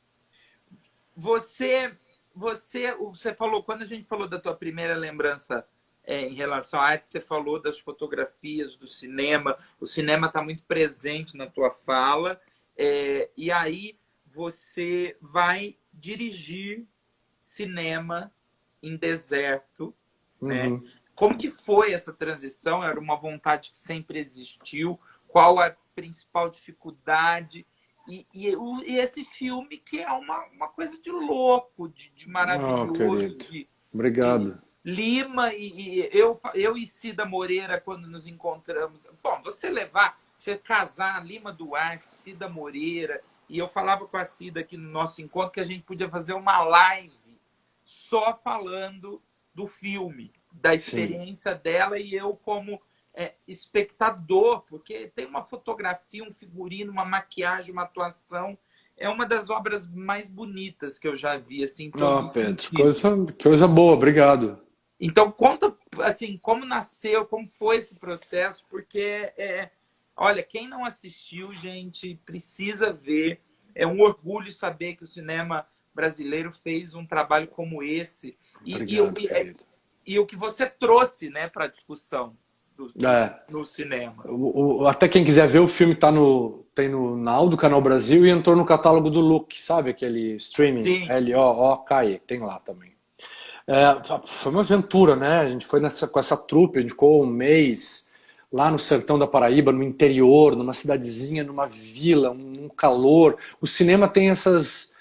A: Você, você falou, quando a gente falou da tua primeira lembrança em relação à arte, você falou das fotografias, do cinema. O cinema está muito presente na tua fala. E aí você vai dirigir cinema em deserto, né?
B: Uhum.
A: Como que foi essa transição? Era uma vontade que sempre existiu? Qual a principal dificuldade? E esse filme que é uma coisa de louco, de
B: Oh,
A: maravilhoso,
B: querido.
A: de
B: Obrigado.
A: Lima eu e Cida Moreira, quando nos encontramos. Bom, você casar Lima Duarte, Cida Moreira, e eu falava com a Cida aqui no nosso encontro que a gente podia fazer uma live só falando do filme, da
B: Sim.
A: experiência dela e eu como espectador, porque tem uma fotografia, um figurino, uma maquiagem, uma atuação. É uma das obras mais bonitas que eu já vi, assim, em todos
B: Oh,
A: os
B: Pedro,
A: sentidos.
B: coisa boa, obrigado.
A: Então, conta, assim, como nasceu, como foi esse processo, porque, olha, quem não assistiu, gente, precisa ver. É um orgulho saber que o cinema brasileiro fez um trabalho como esse.
B: Obrigado, querido.
A: E o que você trouxe, né, para a discussão
B: É,
A: no cinema.
B: até quem quiser ver, o filme tem no Now do Canal Brasil e entrou no catálogo do Look, sabe? Aquele streaming,
A: Sim,
B: L-O-O-K-E, tem lá também. É, foi uma aventura, né? A gente foi com essa trupe, a gente ficou um mês lá no sertão da Paraíba, no interior, numa cidadezinha, numa vila, um calor. O cinema tem essa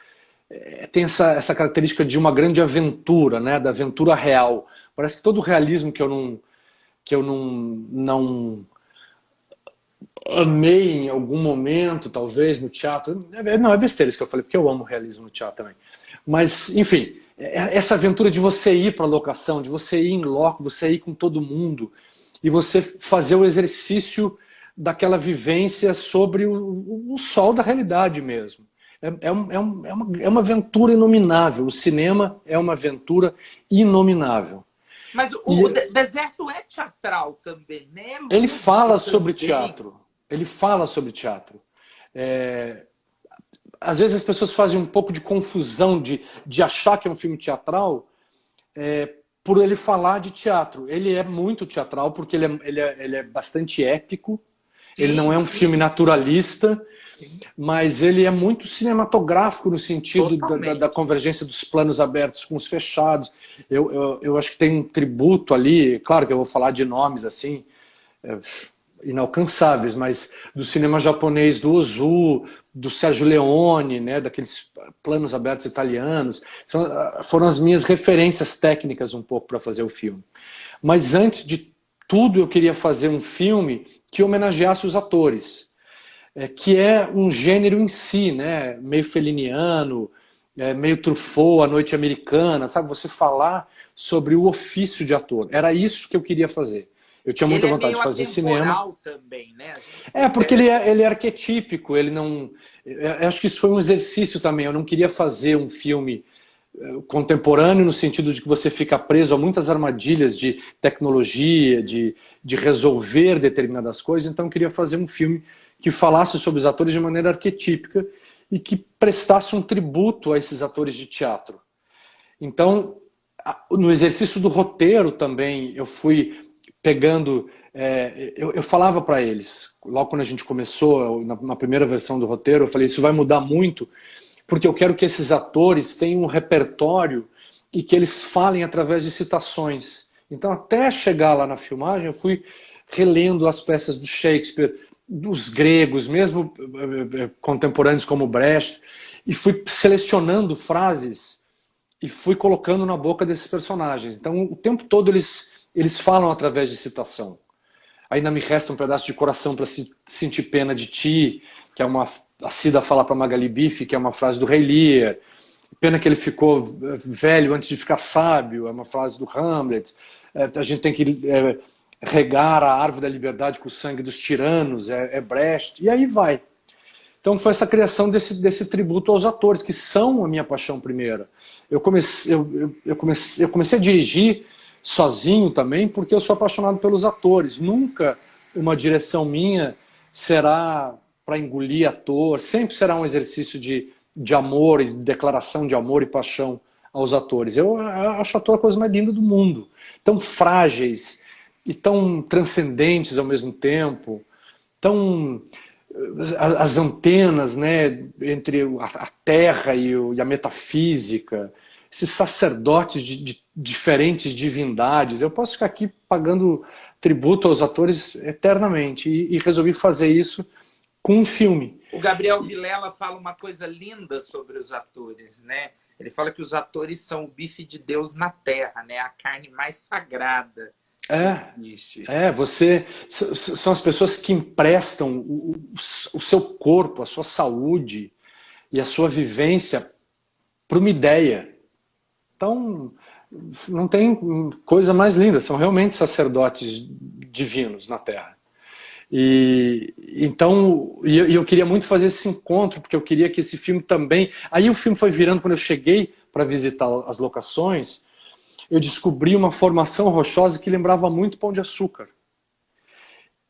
B: característica de uma grande aventura, né? Da aventura real. Parece que todo o realismo que eu não amei em algum momento, talvez, no teatro. Não, é besteira isso que eu falei, porque eu amo realismo no teatro também. Mas, enfim, essa aventura de você ir para a locação, de você ir em loco, você ir com todo mundo e você fazer o exercício daquela vivência sobre o sol da realidade mesmo. É uma aventura inominável. O cinema é uma aventura inominável.
A: Mas
B: E
A: o deserto é teatral também, né? É
B: ele
A: lúdico
B: fala sobre
A: também.
B: teatro. Ele fala sobre teatro. É, às vezes as pessoas fazem um pouco de confusão de achar que é um filme teatral por ele falar de teatro. Ele é muito teatral porque ele é bastante épico. Ele não
A: Sim,
B: é um filme
A: sim,
B: naturalista,
A: sim,
B: mas ele é muito cinematográfico no sentido da
A: totalmente.
B: convergência dos planos abertos com os fechados. Eu acho que tem um tributo ali, claro que eu vou falar de nomes assim, é, inalcançáveis, mas do cinema japonês do Ozu, do Sergio Leone, né, daqueles planos abertos italianos. Foram as minhas referências técnicas um pouco para fazer o filme. Mas antes de tudo, eu queria fazer um filme que homenageasse os atores, que é um gênero em si, né, meio feliniano, meio Truffaut, A Noite Americana, sabe? Você falar sobre o ofício de ator. Era isso que eu queria fazer. Eu tinha
A: E ele
B: muita
A: é
B: vontade
A: meio
B: de fazer cinema.
A: atemporal também, né? A gente
B: Porque
A: percebe.
B: ele é arquetípico, ele não. Eu acho que isso foi um exercício também. Eu não queria fazer um filme contemporâneo no sentido de que você fica preso a muitas armadilhas de tecnologia, de resolver determinadas coisas. Então eu queria fazer um filme que falasse sobre os atores de maneira arquetípica e que prestasse um tributo a esses atores de teatro. Então, no exercício do roteiro também, eu fui pegando. Eu falava para eles, logo quando a gente começou, na primeira versão do roteiro, eu falei: isso vai mudar muito, porque eu quero que esses atores tenham um repertório e que eles falem através de citações. Então, até chegar lá na filmagem, eu fui relendo as peças do Shakespeare, dos gregos, mesmo contemporâneos como Brecht, e fui selecionando frases e fui colocando na boca desses personagens. Então, o tempo todo eles falam através de citação. Ainda me resta um pedaço de coração para sentir pena de ti, que é uma. A Cida fala para Magali Bife, que é uma frase do Rei Lear. Pena que ele ficou velho antes de ficar sábio, é uma frase do Hamlet. A gente tem que regar a árvore da liberdade com o sangue dos tiranos, é Brecht, e aí vai. Então foi essa criação desse tributo aos atores, que são a minha paixão primeira. Eu comecei a dirigir sozinho também, porque eu sou apaixonado pelos atores. Nunca uma direção minha será para engolir ator, sempre será um exercício de amor, e de declaração de amor e paixão aos atores. Eu acho ator a coisa mais linda do mundo. Tão frágeis e tão transcendentes ao mesmo tempo, tão as antenas, né, entre a terra e a metafísica, esses sacerdotes de diferentes divindades. Eu posso ficar aqui pagando tributo aos atores eternamente e resolvi fazer isso com um filme.
A: O Gabriel Vilela fala uma coisa linda sobre os atores, né? Ele fala que os atores são o bife de Deus na terra, né? A carne mais sagrada que
B: É,
A: existe.
B: são as pessoas que emprestam o seu corpo, a sua saúde e a sua vivência para uma ideia. Então, não tem coisa mais linda, são realmente sacerdotes divinos na Terra. E eu queria muito fazer esse encontro, porque eu queria que esse filme também. Aí o filme foi virando, quando eu cheguei para visitar as locações, eu descobri uma formação rochosa que lembrava muito Pão de Açúcar.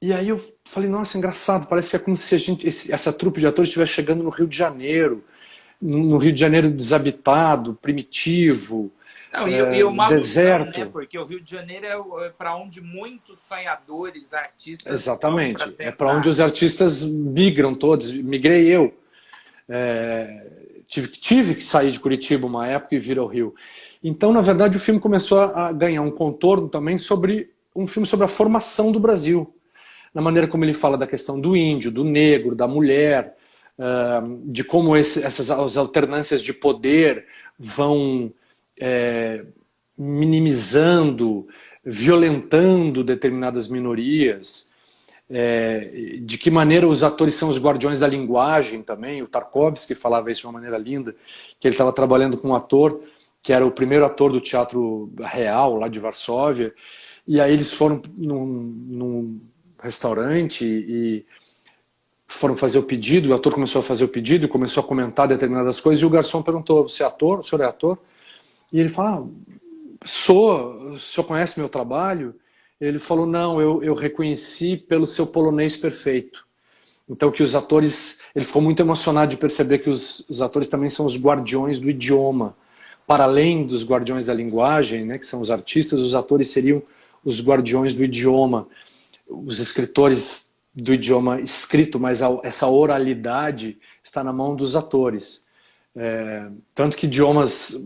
B: E aí eu falei, nossa, engraçado, parece que é como se essa trupe de atores estivesse chegando no Rio de Janeiro, no Rio de Janeiro desabitado, primitivo,
A: Não, e uma alusão, né?
B: deserto.
A: Porque o Rio de Janeiro é para onde muitos sonhadores, artistas vão para
B: Exatamente. É para onde
A: tentar.
B: os artistas migram todos. Migrei eu. Tive que sair de Curitiba uma época e vir ao Rio. Então, na verdade, o filme começou a ganhar um contorno também sobre um filme sobre a formação do Brasil, na maneira como ele fala da questão do índio, do negro, da mulher, de como essas as alternâncias de poder vão minimizando, violentando determinadas minorias. de que maneira os atores são os guardiões da linguagem também. O Tarkovsky falava isso de uma maneira linda, que ele estava trabalhando com um ator que era o primeiro ator do teatro real lá de Varsóvia, e aí eles foram num restaurante e foram fazer o pedido, o ator começou a fazer o pedido, começou a comentar determinadas coisas, e o garçom perguntou: você é ator? O senhor é ator? E ele falou: o senhor conhece meu trabalho? Ele falou: não, eu reconheci pelo seu polonês perfeito. Então que os atores, ele ficou muito emocionado de perceber que os atores também são os guardiões do idioma. Para além dos guardiões da linguagem, né, que são os artistas, os atores seriam os guardiões do idioma, os escritores do idioma escrito, mas essa oralidade está na mão dos atores. Tanto que idiomas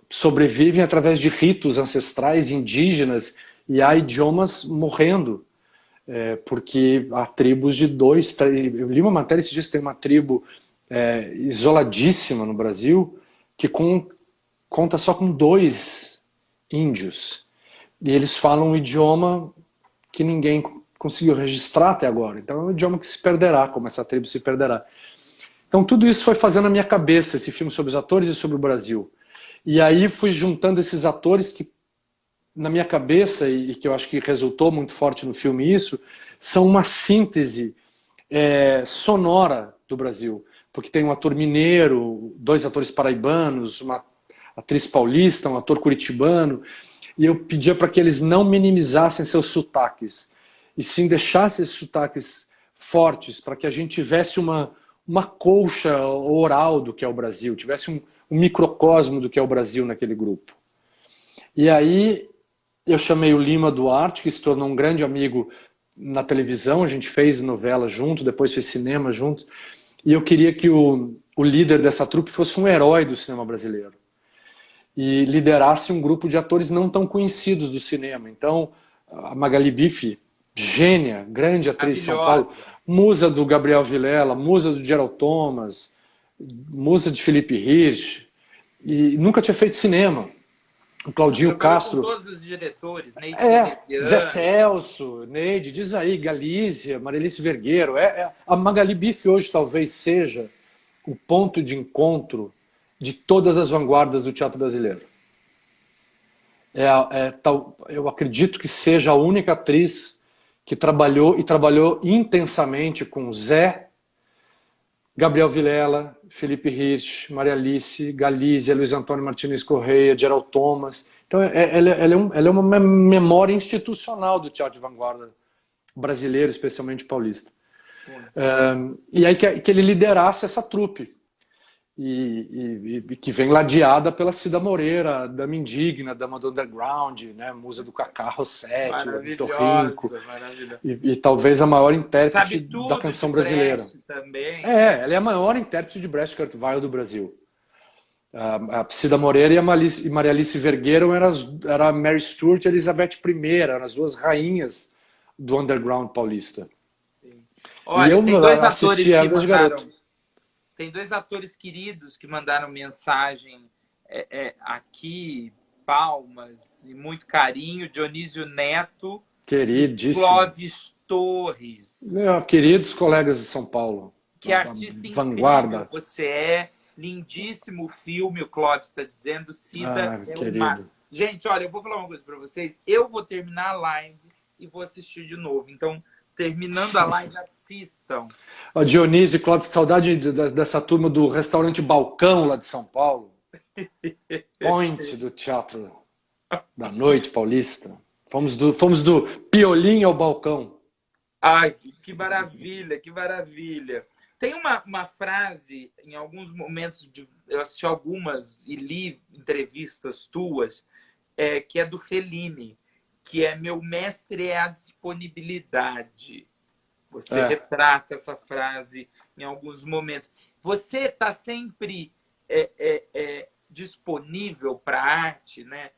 B: sobrevivem através de ritos ancestrais indígenas, e há idiomas morrendo, porque há tribos de dois, três. Eu li uma matéria esses dias, tem uma tribo isoladíssima no Brasil, que conta só com 2 índios. E eles falam um idioma que ninguém conseguiu registrar até agora. Então é um idioma que se perderá, como essa tribo se perderá. Então tudo isso foi fazendo na minha cabeça, esse filme sobre os atores e sobre o Brasil. E aí fui juntando esses atores que, na minha cabeça, e que eu acho que resultou muito forte no filme isso, são uma síntese sonora do Brasil. Porque tem um ator mineiro, 2 atores paraibanos, uma atriz paulista, um ator curitibano, e eu pedia para que eles não minimizassem seus sotaques, e sim deixassem esses sotaques fortes, para que a gente tivesse uma colcha oral do que é o Brasil, tivesse um microcosmo do que é o Brasil naquele grupo. E aí eu chamei o Lima Duarte, que se tornou um grande amigo na televisão, a gente fez novela junto, depois fez cinema junto, e eu queria que o líder dessa trupe fosse um herói do cinema brasileiro e liderasse um grupo de atores não tão conhecidos do cinema. Então, a Magali Bife, gênia, grande atriz de São Paulo, musa do Gabriel Vilela, musa do Gerald Thomas, musa de Felipe Hirsch, e nunca tinha feito cinema. O Claudinho Castro.
A: Com todos os diretores, Neide
B: Zé Celso, Neide, diz aí, Galícia, Marilice Vergueiro. A Magali Bife hoje talvez seja o ponto de encontro de todas as vanguardas do teatro brasileiro. Eu acredito que seja a única atriz que trabalhou intensamente com Zé, Gabriel Vilela, Felipe Hirsch, Maria Alice, Galícia, Luiz Antônio Martins Correia, Gerald Thomas. Então ela é uma memória institucional do teatro de vanguarda brasileiro, especialmente paulista. E aí que ele liderasse essa trupe. E que vem ladeada pela Cida Moreira, dama indigna, dama do underground, né, musa do Cacá Rossetti, do Vitor Rinco, e talvez a maior intérprete da canção brasileira.
A: Também.
B: Ela é a maior intérprete de Brecht Kurt Weill do Brasil. A Cida Moreira e a Maria Alice Vergueiro era a Mary Stuart e a Elizabeth I, eram as 2 rainhas do underground paulista.
A: Sim. Olha,
B: e eu
A: tem 2 atores que
B: mandaram.
A: Tem 2 atores queridos que mandaram mensagem aqui, palmas e muito carinho. Dionísio Neto e Clóvis Torres.
B: Queridos colegas de São Paulo.
A: Que artista incrível você é. Lindíssimo filme, o Clóvis está dizendo. Cida é o máximo. Gente, olha, eu vou falar uma coisa para vocês. Eu vou terminar a live e vou assistir de novo. Então, terminando a live, assistam. Dionísio
B: e Clóvis, saudade dessa turma do restaurante Balcão lá de São Paulo. Point do teatro da noite paulista. Fomos do Piolim ao Balcão.
A: Ai, que maravilha, que maravilha. Tem uma frase, em alguns momentos, eu assisti algumas e li entrevistas tuas, que é do Fellini, que é: meu mestre é a disponibilidade. Você retrata essa frase em alguns momentos. Você está sempre disponível para a arte, né?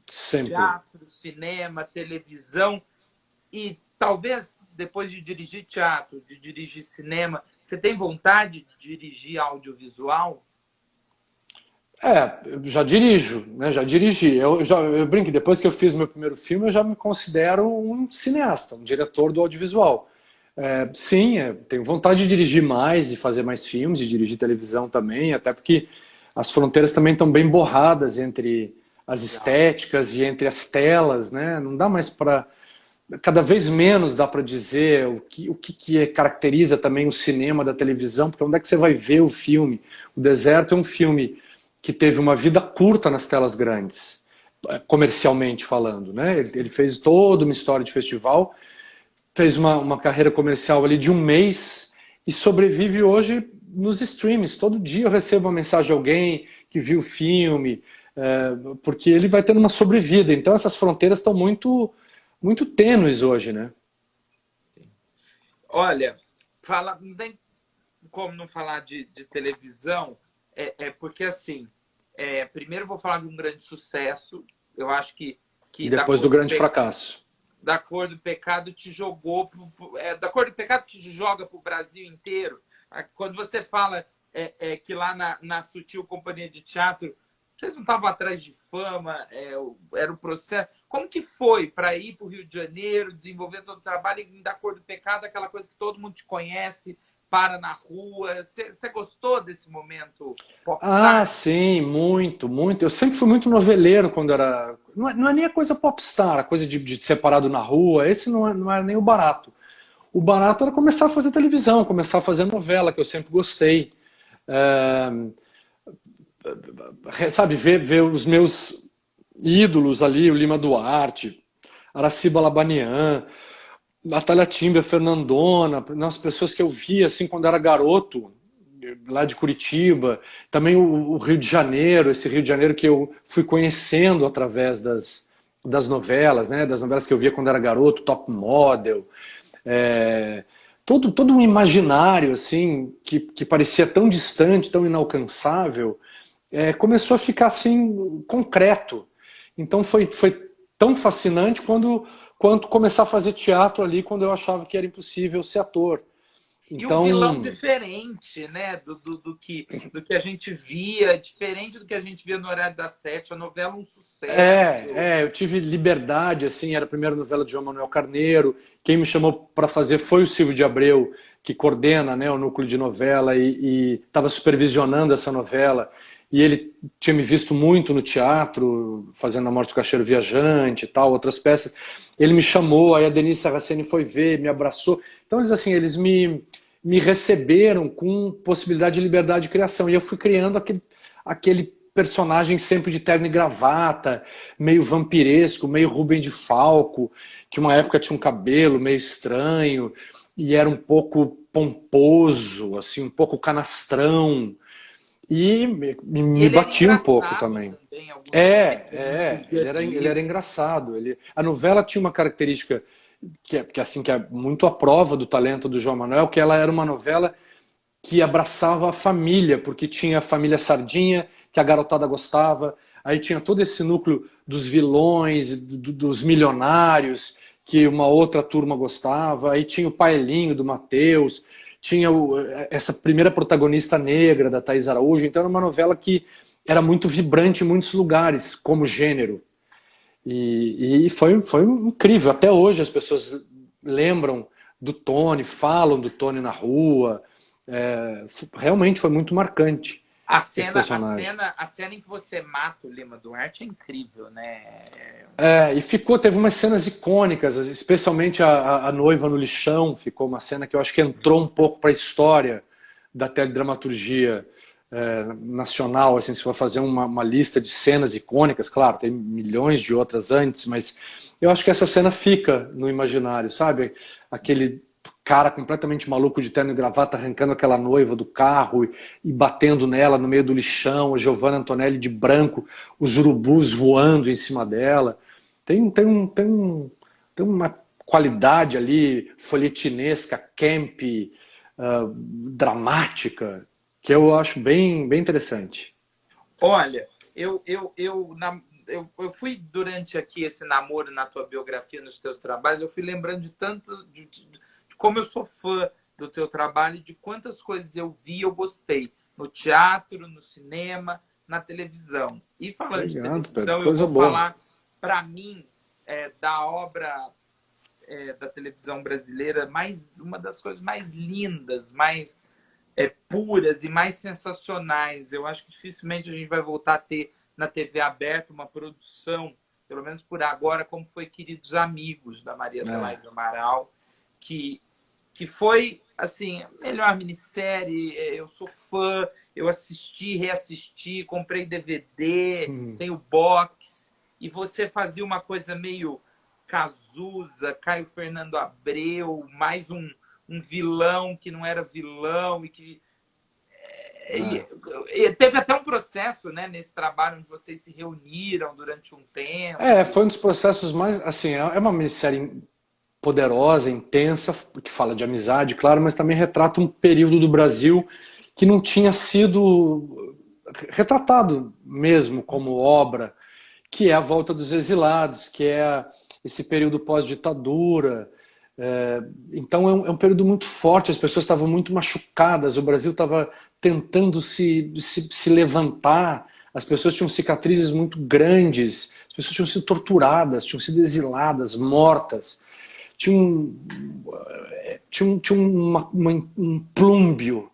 B: Sempre.
A: Teatro, cinema, televisão. E talvez, depois de dirigir teatro, de dirigir cinema, você tem vontade de dirigir audiovisual?
B: Eu já dirijo, né? Já dirigi. Eu brinco, depois que eu fiz meu primeiro filme, eu já me considero um cineasta, um diretor do audiovisual. Sim, tenho vontade de dirigir mais e fazer mais filmes, e dirigir televisão também, até porque as fronteiras também estão bem borradas entre as
A: Legal.
B: estéticas e entre as telas, né? Não dá mais para cada vez menos dá para dizer o que caracteriza também o cinema da televisão, porque onde é que você vai ver o filme? O Deserto é um filme que teve uma vida curta nas telas grandes, comercialmente falando, né? Ele fez toda uma história de festival, fez uma carreira comercial ali de um mês e sobrevive hoje nos streams. Todo dia eu recebo uma mensagem de alguém que viu o filme, porque ele vai tendo uma sobrevida. Então essas fronteiras estão muito tênues hoje, né?
A: Sim. Olha, não tem como não falar de televisão, porque assim, primeiro eu vou falar de um grande sucesso, eu acho que
B: E
A: da
B: depois do
A: cor do,
B: grande fracasso.
A: da cor do pecado te jogou, da cor do pecado te joga para o Brasil inteiro. Quando você fala que lá na Sutil Companhia de Teatro, vocês não estavam atrás de fama, era o processo. Como que foi para ir para o Rio de Janeiro, desenvolver todo o trabalho e da cor do pecado, aquela coisa que todo mundo te conhece, para na rua? Você gostou desse momento
B: Ah,
A: popstar?
B: sim, muito, muito. Eu sempre fui muito noveleiro quando era. Não é nem a coisa popstar, a coisa de separado na rua, esse não é nem o barato. O barato era começar a fazer televisão, começar a fazer novela, que eu sempre gostei. É, sabe, ver os meus ídolos ali, o Lima Duarte, Araciba Labanian, Natália Timber, Fernandona, as pessoas que eu via assim quando era garoto, lá de Curitiba, também o Rio de Janeiro, esse Rio de Janeiro que eu fui conhecendo através das novelas, né? Das novelas que eu via quando era garoto, Top Model, é, todo um imaginário assim que parecia tão distante, tão inalcançável, começou a ficar assim concreto. Então foi tão fascinante quanto começar a fazer teatro ali quando eu achava que era impossível ser ator.
A: E um vilão
B: Então,
A: diferente, né? Do que a gente via, diferente do que a gente via no horário das 7. A novela é um sucesso.
B: eu tive liberdade, assim, era a primeira novela de João Manuel Carneiro. Quem me chamou para fazer foi o Silvio de Abreu, que coordena, né, o núcleo de novela e estava supervisionando essa novela. E ele tinha me visto muito no teatro, fazendo A Morte do Caixeiro Viajante e tal, outras peças. Ele me chamou, aí a Denise Saraceni foi ver, me abraçou. Então, eles me receberam com possibilidade de liberdade de criação. E eu fui criando aquele personagem sempre de terno e gravata, meio vampiresco, meio Rubem de Falco, que uma época tinha um cabelo meio estranho e era um pouco pomposo, assim, um pouco canastrão. E
A: E
B: me
A: ele era
B: batia um pouco
A: engraçado
B: também.
A: também em alguns momentos, não fugia
B: Ele era
A: disso.
B: engraçado. A novela tinha uma característica assim, que é muito à prova do talento do João Manuel, que ela era uma novela que abraçava a família, porque tinha a família Sardinha, que a garotada gostava, aí tinha todo esse núcleo dos vilões, dos milionários, que uma outra turma gostava, aí tinha o Paelinho do Matheus, tinha essa primeira protagonista negra da Thaís Araújo, então era uma novela que era muito vibrante em muitos lugares, como gênero. E foi incrível. Até hoje as pessoas lembram do Tony, falam do Tony na rua. Realmente foi muito marcante
A: A
B: esse
A: cena, a
B: personagem.
A: cena, a cena em que você mata o Lima Duarte é incrível, né?
B: E teve umas cenas icônicas, especialmente a noiva no lixão, ficou uma cena que eu acho que entrou um pouco para a história da teledramaturgia nacional, assim, se for fazer uma lista de cenas icônicas, claro, tem milhões de outras antes, mas eu acho que essa cena fica no imaginário, sabe? Aquele cara completamente maluco de terno e gravata arrancando aquela noiva do carro e batendo nela no meio do lixão, a Giovanna Antonelli de branco, os urubus voando em cima dela. Tem uma qualidade ali folhetinesca, camp, dramática, que eu acho bem interessante.
A: Olha, eu fui durante aqui esse namoro na tua biografia, nos teus trabalhos, eu fui lembrando de tantos, de como eu sou fã do teu trabalho e de quantas coisas eu vi e eu gostei. No teatro, no cinema, na televisão. E falando de
B: Obrigado, Pedro.
A: televisão, eu
B: Coisa
A: vou
B: boa.
A: falar, para mim, da obra da televisão brasileira, uma das coisas mais lindas, mais puras e mais sensacionais. Eu acho que dificilmente a gente vai voltar a ter na TV aberta uma produção, pelo menos por agora, como foi Queridos Amigos, da Maria Adelaide Amaral, que foi, assim, a melhor minissérie. Eu sou fã, eu assisti, reassisti, comprei DVD, tenho box, e você fazia uma coisa meio Cazuza, Caio Fernando Abreu, mais um vilão que não era vilão, e que e teve até um processo, né, nesse trabalho onde vocês se reuniram durante um tempo.
B: Foi um dos processos mais, assim, é uma minissérie poderosa, intensa, que fala de amizade, claro, mas também retrata um período do Brasil que não tinha sido retratado mesmo como obra, que é a volta dos exilados, que é esse período pós-ditadura. Então é um período muito forte, as pessoas estavam muito machucadas, o Brasil estava tentando se levantar, as pessoas tinham cicatrizes muito grandes, as pessoas tinham sido torturadas, tinham sido exiladas, mortas. Tinha um plúmbio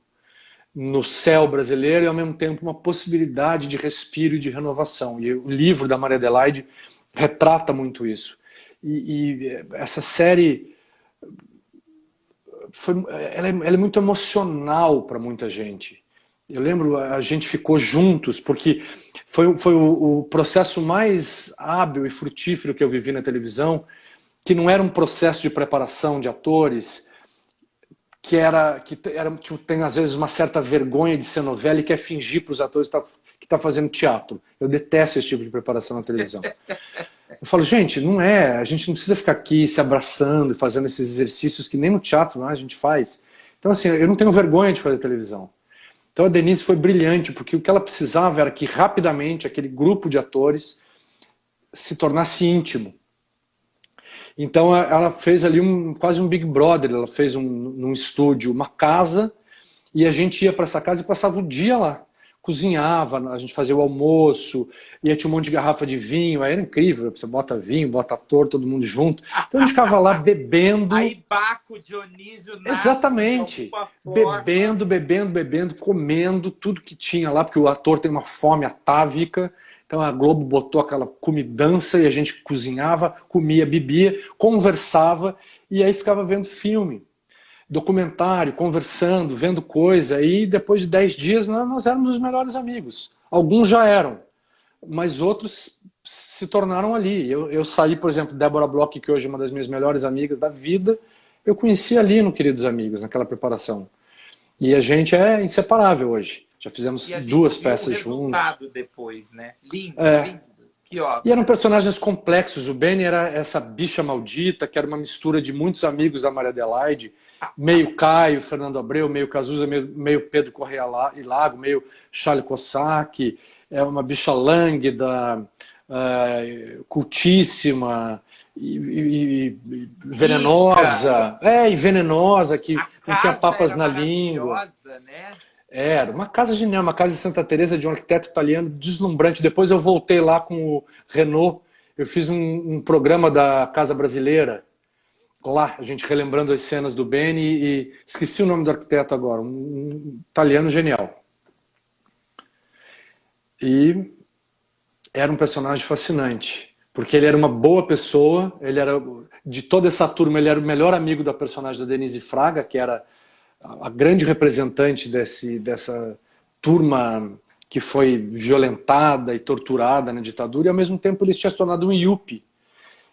B: no céu brasileiro e, ao mesmo tempo, uma possibilidade de respiro e de renovação. E o livro da Maria Adelaide retrata muito isso. E essa série ela é muito emocional para muita gente. Eu lembro, a gente ficou juntos, porque foi o processo mais hábil e frutífero que eu vivi na televisão, que não era um processo de preparação de atores, que tem às vezes uma certa vergonha de ser novela e quer fingir para os atores que está fazendo teatro. Eu detesto esse tipo de preparação na televisão. Eu falo, gente, a gente não precisa ficar aqui se abraçando e fazendo esses exercícios que nem no teatro a gente faz. Então, assim, eu não tenho vergonha de fazer televisão. Então a Denise foi brilhante, porque o que ela precisava era que rapidamente aquele grupo de atores se tornasse íntimo. Então ela fez ali quase um Big Brother, ela fez num estúdio uma casa, e a gente ia para essa casa e passava o dia lá. Cozinhava, a gente fazia o almoço, ia tinha um monte de garrafa de vinho, aí era incrível, você bota vinho, bota ator, todo mundo junto. Então a gente ficava lá bebendo.
A: Aí Baco, Dionísio, Nato,
B: exatamente, bebendo, comendo tudo que tinha lá, porque o ator tem uma fome atávica. Então a Globo botou aquela comidança e a gente cozinhava, comia, bebia, conversava e aí ficava vendo filme, documentário, conversando, vendo coisa. E depois de 10 dias nós éramos os melhores amigos. Alguns já eram, mas outros se tornaram ali. Eu saí, por exemplo, Débora Bloch, que hoje é uma das minhas melhores amigas da vida, eu conheci ali no Queridos Amigos, naquela preparação. E a gente é inseparável hoje. Já fizemos 2 peças juntos.
A: Depois, né? Lindo, lindo. Que óbvio.
B: E eram personagens complexos. O Benny era essa bicha maldita, que era uma mistura de muitos amigos da Maria Adelaide, meio Caio, Fernando Abreu, meio Cazuza, meio Pedro Correia e Lago, meio Charles Cossack. É uma bicha lânguida, cultíssima e venenosa. E venenosa, que não tinha papas na língua.
A: Né?
B: Era uma casa genial, uma casa de Santa Teresa de um arquiteto italiano deslumbrante. Depois eu voltei lá com o Renault, eu fiz um programa da Casa Brasileira, lá, a gente relembrando as cenas do Benny, e esqueci o nome do arquiteto agora, um italiano genial. E era um personagem fascinante, porque ele era uma boa pessoa, ele era, de toda essa turma, ele era o melhor amigo da personagem da Denise Fraga, que era a grande representante dessa turma que foi violentada e torturada na ditadura, e ao mesmo tempo ele tinha se tornado um IUP.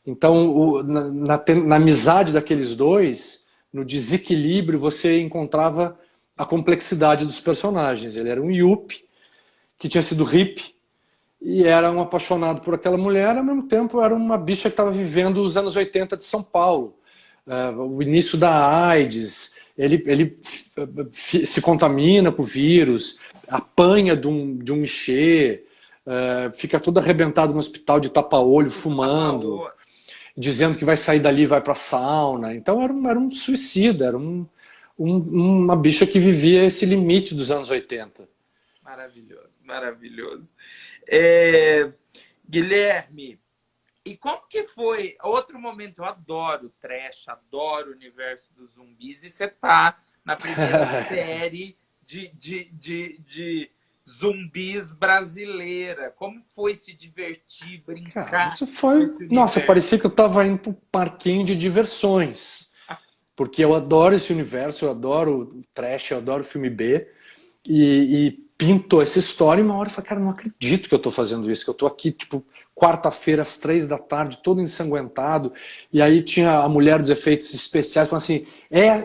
B: Então, na amizade daqueles dois, no desequilíbrio, você encontrava a complexidade dos personagens. Ele era um IUP, que tinha sido hippie, e era um apaixonado por aquela mulher, ao mesmo tempo era uma bicha que estava vivendo os anos 80 de São Paulo. O início da AIDS, ele se contamina com o vírus, apanha de um michê, fica todo arrebentado no hospital de tapa-olho, fumando, dizendo que vai sair dali e vai para a sauna. Então era um suicida, era uma bicha que vivia esse limite dos anos 80.
A: Maravilhoso. Maravilhoso. É, Guilherme, e como que foi? Outro momento, eu adoro trash, adoro o universo dos zumbis, e você tá na primeira série de zumbis brasileira. Como foi se divertir,
B: Cara,
A: brincar
B: isso
A: com
B: foi.
A: esse
B: Nossa,
A: universo?
B: parecia que eu tava indo pro parquinho de diversões. Porque eu adoro esse universo, eu adoro trash, eu adoro filme B. E pintou essa história e uma hora eu falei, cara, não acredito que eu tô fazendo isso, que eu tô aqui, tipo, quarta-feira às 3 da tarde, todo ensanguentado, e aí tinha a mulher dos efeitos especiais falando assim,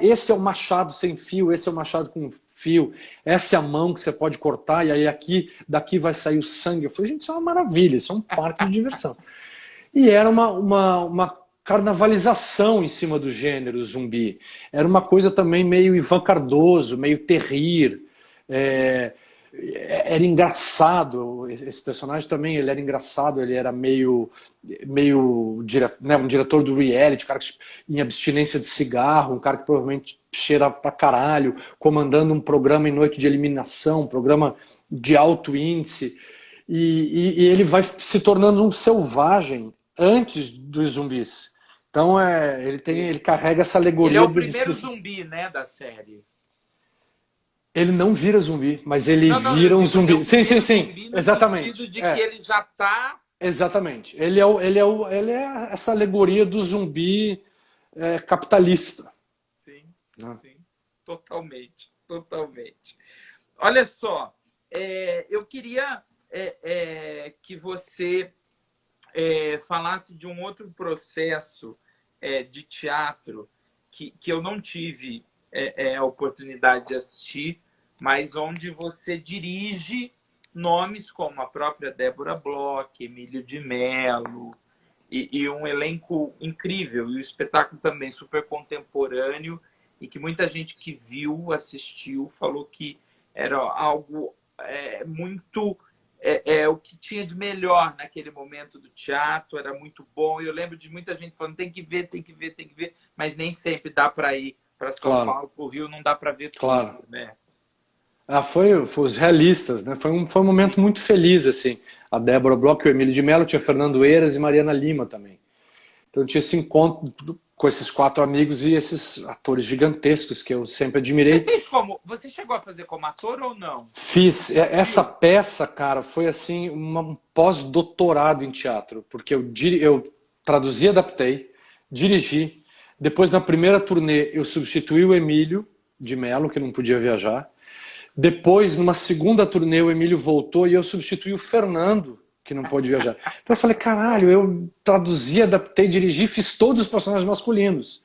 B: esse é o machado sem fio, esse é o machado com fio, essa é a mão que você pode cortar, e aí aqui, daqui vai sair o sangue. Eu falei, gente, isso é uma maravilha, isso é um parque de diversão. E era uma carnavalização em cima do gênero zumbi. Era uma coisa também meio Ivan Cardoso, meio Terrir. É, era engraçado. Esse personagem também ele era engraçado, ele era meio né, um diretor do reality, um cara que, em abstinência de cigarro, um cara que provavelmente cheira pra caralho, comandando um programa em noite de eliminação, um programa de alto índice. E ele vai se tornando um selvagem antes dos zumbis. Então ele carrega essa
A: Ele é
B: alegoria
A: o primeiro zumbi, né, da série.
B: ele não vira zumbi, mas ele
A: Não, não, eu
B: vira um
A: digo, ele é
B: zumbi.
A: o
B: Sim, sim,
A: primeiro
B: sim.
A: zumbi no sentido
B: Exatamente.
A: de que ele já tá.
B: Exatamente. Ele é essa alegoria do zumbi capitalista.
A: Sim,
B: Né?
A: sim, totalmente, totalmente. Olha só, eu queria que você falasse de um outro processo de teatro que eu não tive a oportunidade de assistir, mas onde você dirige nomes como a própria Débora Bloch, Emílio de Mello, e um elenco incrível, e o espetáculo também super contemporâneo, e que muita gente que viu, assistiu, falou que era algo muito o que tinha de melhor naquele momento do teatro, era muito bom. E eu lembro de muita gente falando: tem que ver, tem que ver, tem que ver, mas nem sempre dá para ir para São
B: Claro,
A: Paulo, para o Rio, não dá para ver tudo,
B: claro.
A: né?
B: Foi os realistas, né? Foi um momento muito feliz, assim. A Débora Bloch, o Emílio de Mello, tinha Fernando Eiras e Mariana Lima também. Então tinha esse encontro com esses quatro amigos e esses atores gigantescos que eu sempre
A: Você
B: admirei.
A: fez como? Você chegou a fazer como ator ou não?
B: Fiz essa
A: Viu?
B: peça, cara, foi assim um pós-doutorado em teatro, porque eu traduzi, adaptei, dirigi. Depois na primeira turnê eu substituí o Emílio de Mello, que não podia viajar. Depois, numa segunda turnê, o Emílio voltou e eu substituí o Fernando, que não pôde viajar. Então eu falei, caralho, eu traduzi, adaptei, dirigi, fiz todos os personagens masculinos.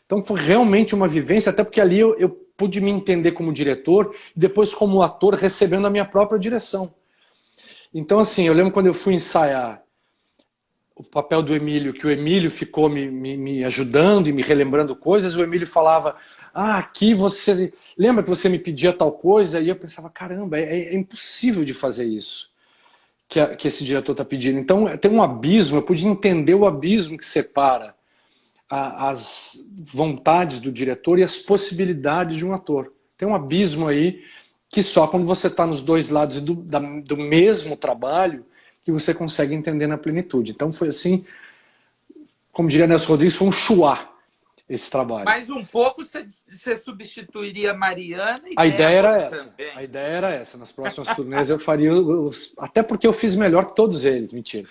B: Então foi realmente uma vivência, até porque ali eu pude me entender como diretor e depois como ator recebendo a minha própria direção. Então assim, eu lembro quando eu fui ensaiar o papel do Emílio, que o Emílio ficou me ajudando e me relembrando coisas, o Emílio falava, aqui você... Lembra que você me pedia tal coisa? E eu pensava, caramba, é impossível de fazer isso que esse diretor está pedindo. Então tem um abismo, eu pude entender o abismo que separa as vontades do diretor e as possibilidades de um ator. Tem um abismo aí que só quando você está nos dois lados do mesmo trabalho que você consegue entender na plenitude. Então foi assim, como diria Nelson Rodrigues, foi um chuá esse trabalho.
A: Mais um pouco você substituiria Mariana e
B: A ideia era
A: Débora
B: essa.
A: também.
B: A ideia era essa. Nas próximas turnês eu faria até porque eu fiz melhor que todos eles, mentira.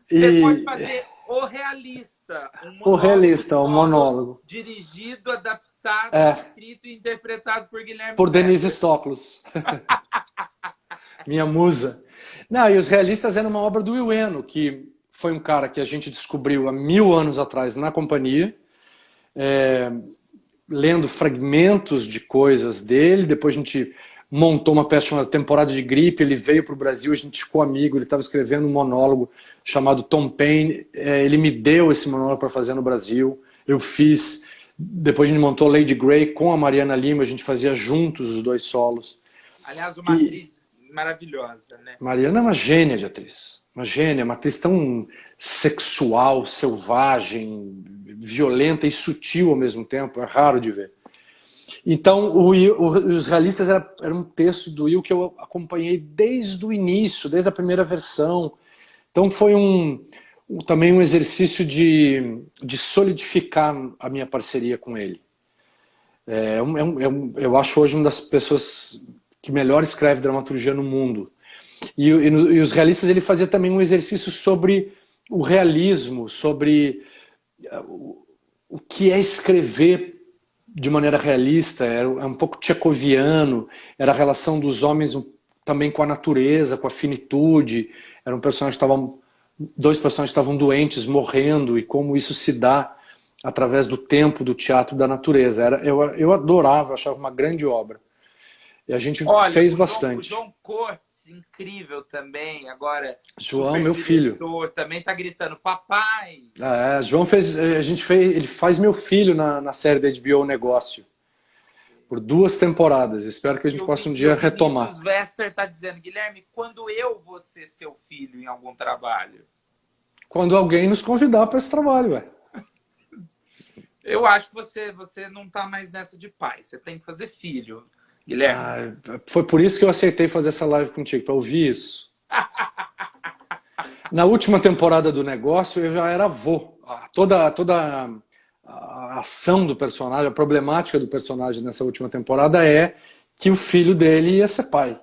A: Você pode fazer O Realista, um
B: O
A: monólogo
B: realista, o
A: solo,
B: monólogo.
A: dirigido, adaptado,
B: É,
A: escrito e interpretado por Guilherme
B: por Denise
A: Pérez.
B: Stoklos. Minha musa. Não, e Os Realistas era uma obra do Will Eno, que foi um cara que a gente descobriu há 1000 anos atrás na companhia, lendo fragmentos de coisas dele. Depois a gente montou uma peça chamada Temporada de Gripe. Ele veio para o Brasil, a gente ficou amigo. Ele estava escrevendo um monólogo chamado Tom Paine. Ele me deu esse monólogo para fazer no Brasil. Eu fiz. Depois a gente montou Lady Grey com a Mariana Lima. A gente fazia juntos os dois solos.
A: Aliás, uma
B: E
A: atriz maravilhosa, né?
B: Mariana é uma gênia de atriz. Uma gênia, uma atriz tão sexual, selvagem, violenta e sutil ao mesmo tempo. É raro de ver. Então, Os Realistas era um texto do Will que eu acompanhei desde o início, desde a primeira versão. Então foi também um exercício de solidificar a minha parceria com ele. Eu acho hoje uma das pessoas que melhor escreve dramaturgia no mundo. E Os Realistas ele fazia também um exercício sobre o realismo, sobre o que é escrever de maneira realista, é um pouco tchecoviano, era a relação dos homens também com a natureza, com a finitude, era um personagem que dois personagens estavam doentes, morrendo, e como isso se dá através do tempo, do teatro, da natureza. Eu adorava, achava uma grande obra. E a gente fez bastante.
A: O João Cortes, incrível também, agora.
B: João, meu filho.
A: Também tá gritando, papai!
B: João ele faz meu filho na série da HBO O Negócio. Por 2 temporadas. Espero que a gente possa um dia retomar.
A: O Vester tá dizendo, Guilherme, quando eu vou ser seu filho em algum trabalho?
B: Quando alguém nos convidar para esse trabalho, ué.
A: Eu acho que você não tá mais nessa de pai. Você tem que fazer filho, Guilherme.
B: Foi por isso que eu aceitei fazer essa live contigo, para ouvir isso. Na última temporada do Negócio, eu já era avô. Toda a ação do personagem, a problemática do personagem nessa última temporada é que o filho dele ia ser pai.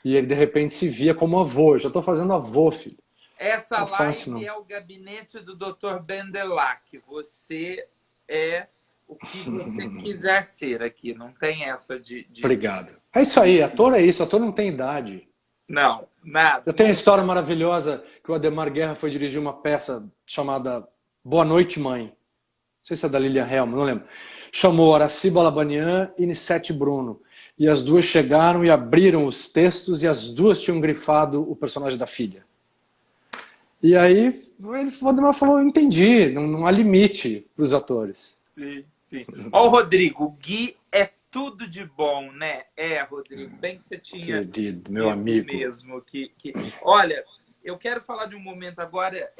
B: E ele, de repente, se via como avô. Eu já estou fazendo avô, filho.
A: Essa live é o gabinete do Dr. Bendelac. Você é o que você quiser ser aqui. Não tem essa de...
B: Obrigado. É isso aí. Ator é isso. Ator não tem idade.
A: Não, nada.
B: Eu tenho a história maravilhosa que o Ademar Guerra foi dirigir uma peça chamada Boa Noite, Mãe. Não sei se é da Lilian Hellman, não lembro. Chamou Horaci Balabanian e Nissete Bruno. E as duas chegaram e abriram os textos e as duas tinham grifado o personagem da filha. E aí o Ademar falou, entendi, não há limite para os atores.
A: Sim, sim. Ó o Rodrigo, o Gui é tudo de bom, né? Rodrigo, bem que você tinha...
B: Querido, meu amigo.
A: Mesmo, Olha, eu quero falar de um momento agora,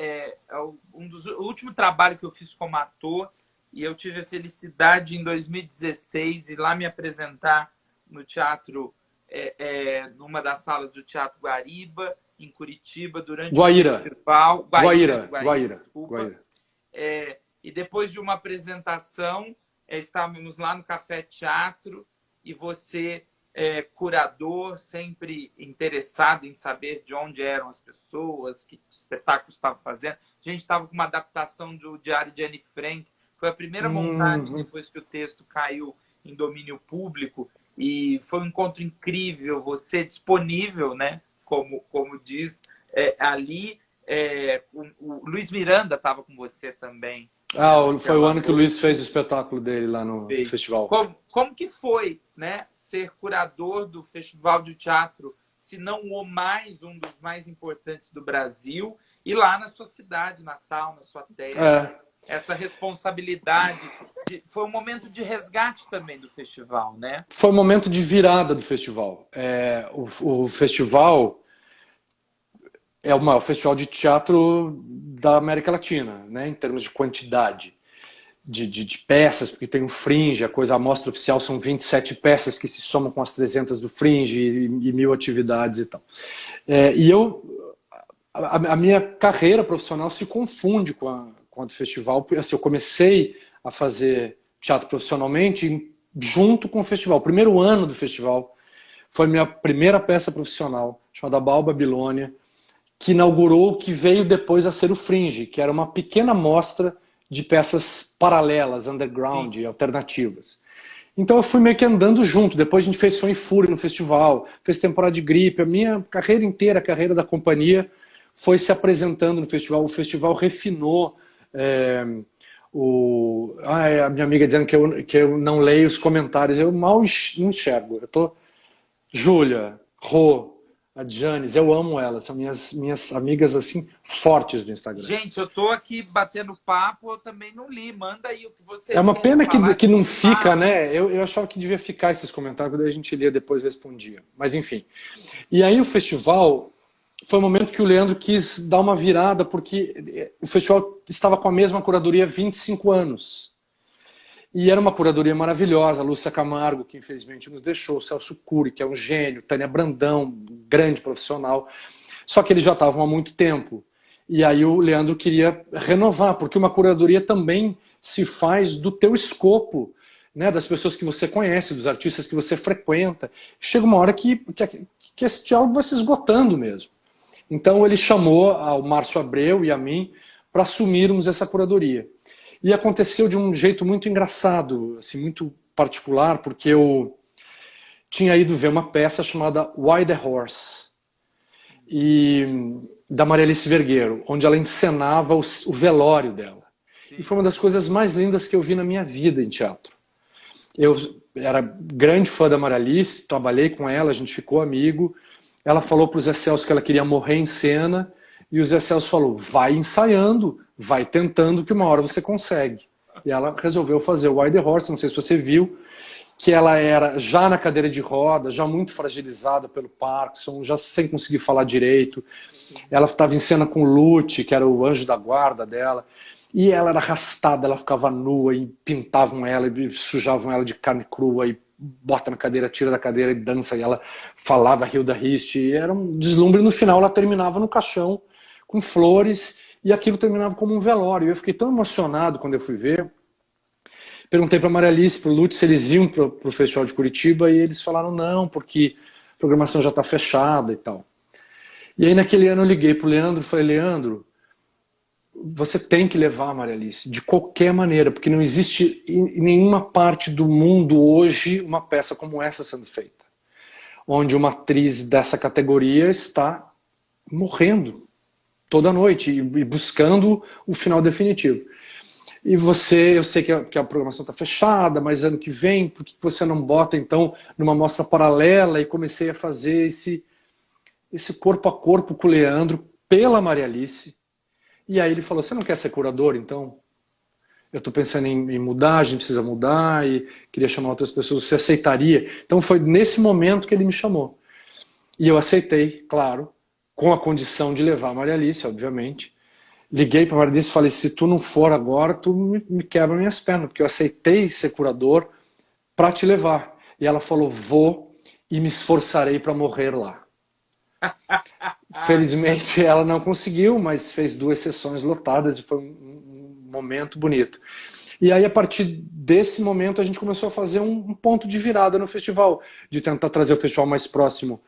A: o último trabalho que eu fiz como ator, e eu tive a felicidade em 2016 ir lá me apresentar no teatro, numa das salas do Teatro Guariba, em Curitiba, durante
B: Guaíra.
A: o festival.
B: Guaíra.
A: E depois de uma apresentação, estávamos lá no Café Teatro e você, curador, sempre interessado em saber de onde eram as pessoas, que espetáculo estavam fazendo. A gente estava com uma adaptação do Diário de Anne Frank. Foi a primeira montagem depois que o texto caiu em domínio público. E foi um encontro incrível, você disponível, né? Como diz, ali. O Luiz Miranda estava com você também.
B: Foi o ano que o Luiz fez o espetáculo dele lá no festival.
A: Como que foi, né, ser curador do Festival de Teatro, se não um dos mais importantes do Brasil, e lá na sua cidade natal, na sua terra, essa responsabilidade. Foi um momento de resgate também do festival, né?
B: Foi um momento de virada do festival. O festival é o maior festival de teatro da América Latina, né, em termos de quantidade de peças, porque tem o Fringe, a mostra oficial são 27 peças que se somam com as 300 do Fringe e 1000 atividades e tal. A minha carreira profissional se confunde com a do festival, porque assim, eu comecei a fazer teatro profissionalmente junto com o festival. O primeiro ano do festival foi minha primeira peça profissional, chamada Baal Babilônia, que inaugurou o que veio depois a ser o Fringe, que era uma pequena mostra de peças paralelas, underground, alternativas. Então eu fui meio que andando junto. Depois a gente fez Som e Fúria no festival, fez Temporada de Gripe. A minha carreira inteira, a carreira da companhia, foi se apresentando no festival. O festival refinou. A minha amiga dizendo que eu não leio os comentários. Eu mal enxergo. Júlia, Rô, a Janis, eu amo elas, são minhas amigas assim fortes do Instagram.
A: Gente, eu tô aqui batendo papo, eu também não li, manda aí o que você
B: É uma pena que não fica, né? Eu achava que devia ficar esses comentários, daí a gente lia depois e respondia. Mas enfim. E aí o festival foi o momento que o Leandro quis dar uma virada, porque o festival estava com a mesma curadoria há 25 anos. E era uma curadoria maravilhosa, a Lúcia Camargo, que infelizmente nos deixou, o Celso Cury, que é um gênio, Tânia Brandão, um grande profissional. Só que eles já estavam há muito tempo. E aí o Leandro queria renovar, porque uma curadoria também se faz do teu escopo, né, das pessoas que você conhece, dos artistas que você frequenta. Chega uma hora que esse diálogo vai se esgotando mesmo. Então ele chamou ao Márcio Abreu e a mim para assumirmos essa curadoria. E aconteceu de um jeito muito engraçado, assim, muito particular, porque eu tinha ido ver uma peça chamada Why the Horse, da Maria Alice Vergueiro, onde ela encenava o velório dela. E foi uma das coisas mais lindas que eu vi na minha vida em teatro. Eu era grande fã da Maria Alice, trabalhei com ela, a gente ficou amigo. Ela falou para o Zé Celso que ela queria morrer em cena, e o Zé Celso falou, vai ensaiando, vai tentando que uma hora você consegue. E ela resolveu fazer o Why the Horse, não sei se você viu, que ela era já na cadeira de roda, já muito fragilizada pelo Parkinson, já sem conseguir falar direito. Ela estava em cena com o Lute, que era o anjo da guarda dela, e ela era arrastada, ela ficava nua, e pintavam ela, e sujavam ela de carne crua, e bota na cadeira, tira da cadeira e dança, e ela falava Hilda Hist, e era um deslumbre. No final ela terminava no caixão, com flores, e aquilo terminava como um velório. Eu fiquei tão emocionado quando eu fui ver. Perguntei para a Maria Alice, para o Lute, se eles iam para o Festival de Curitiba, e eles falaram não, porque a programação já está fechada e tal. E aí naquele ano eu liguei para o Leandro e falei, Leandro, você tem que levar a Maria Alice, de qualquer maneira, porque não existe em nenhuma parte do mundo hoje uma peça como essa sendo feita, onde uma atriz dessa categoria está morrendo toda noite e buscando o final definitivo. E você, eu sei que a programação está fechada, mas ano que vem, por que você não bota então numa mostra paralela? E comecei a fazer esse corpo a corpo com o Leandro pela Maria Alice. E aí ele falou, você não quer ser curador então? Eu estou pensando em mudar, a gente precisa mudar e queria chamar outras pessoas, você aceitaria? Então foi nesse momento que ele me chamou. E eu aceitei, claro, com a condição de levar a Maria Alice, obviamente. Liguei para a Maria Alice e falei, se tu não for agora, tu me quebra minhas pernas, porque eu aceitei ser curador para te levar. E ela falou, vou e me esforçarei para morrer lá. Felizmente ela não conseguiu, mas fez 2 sessões lotadas e foi um momento bonito. E aí a partir desse momento a gente começou a fazer um ponto de virada no festival, de tentar trazer o festival mais próximo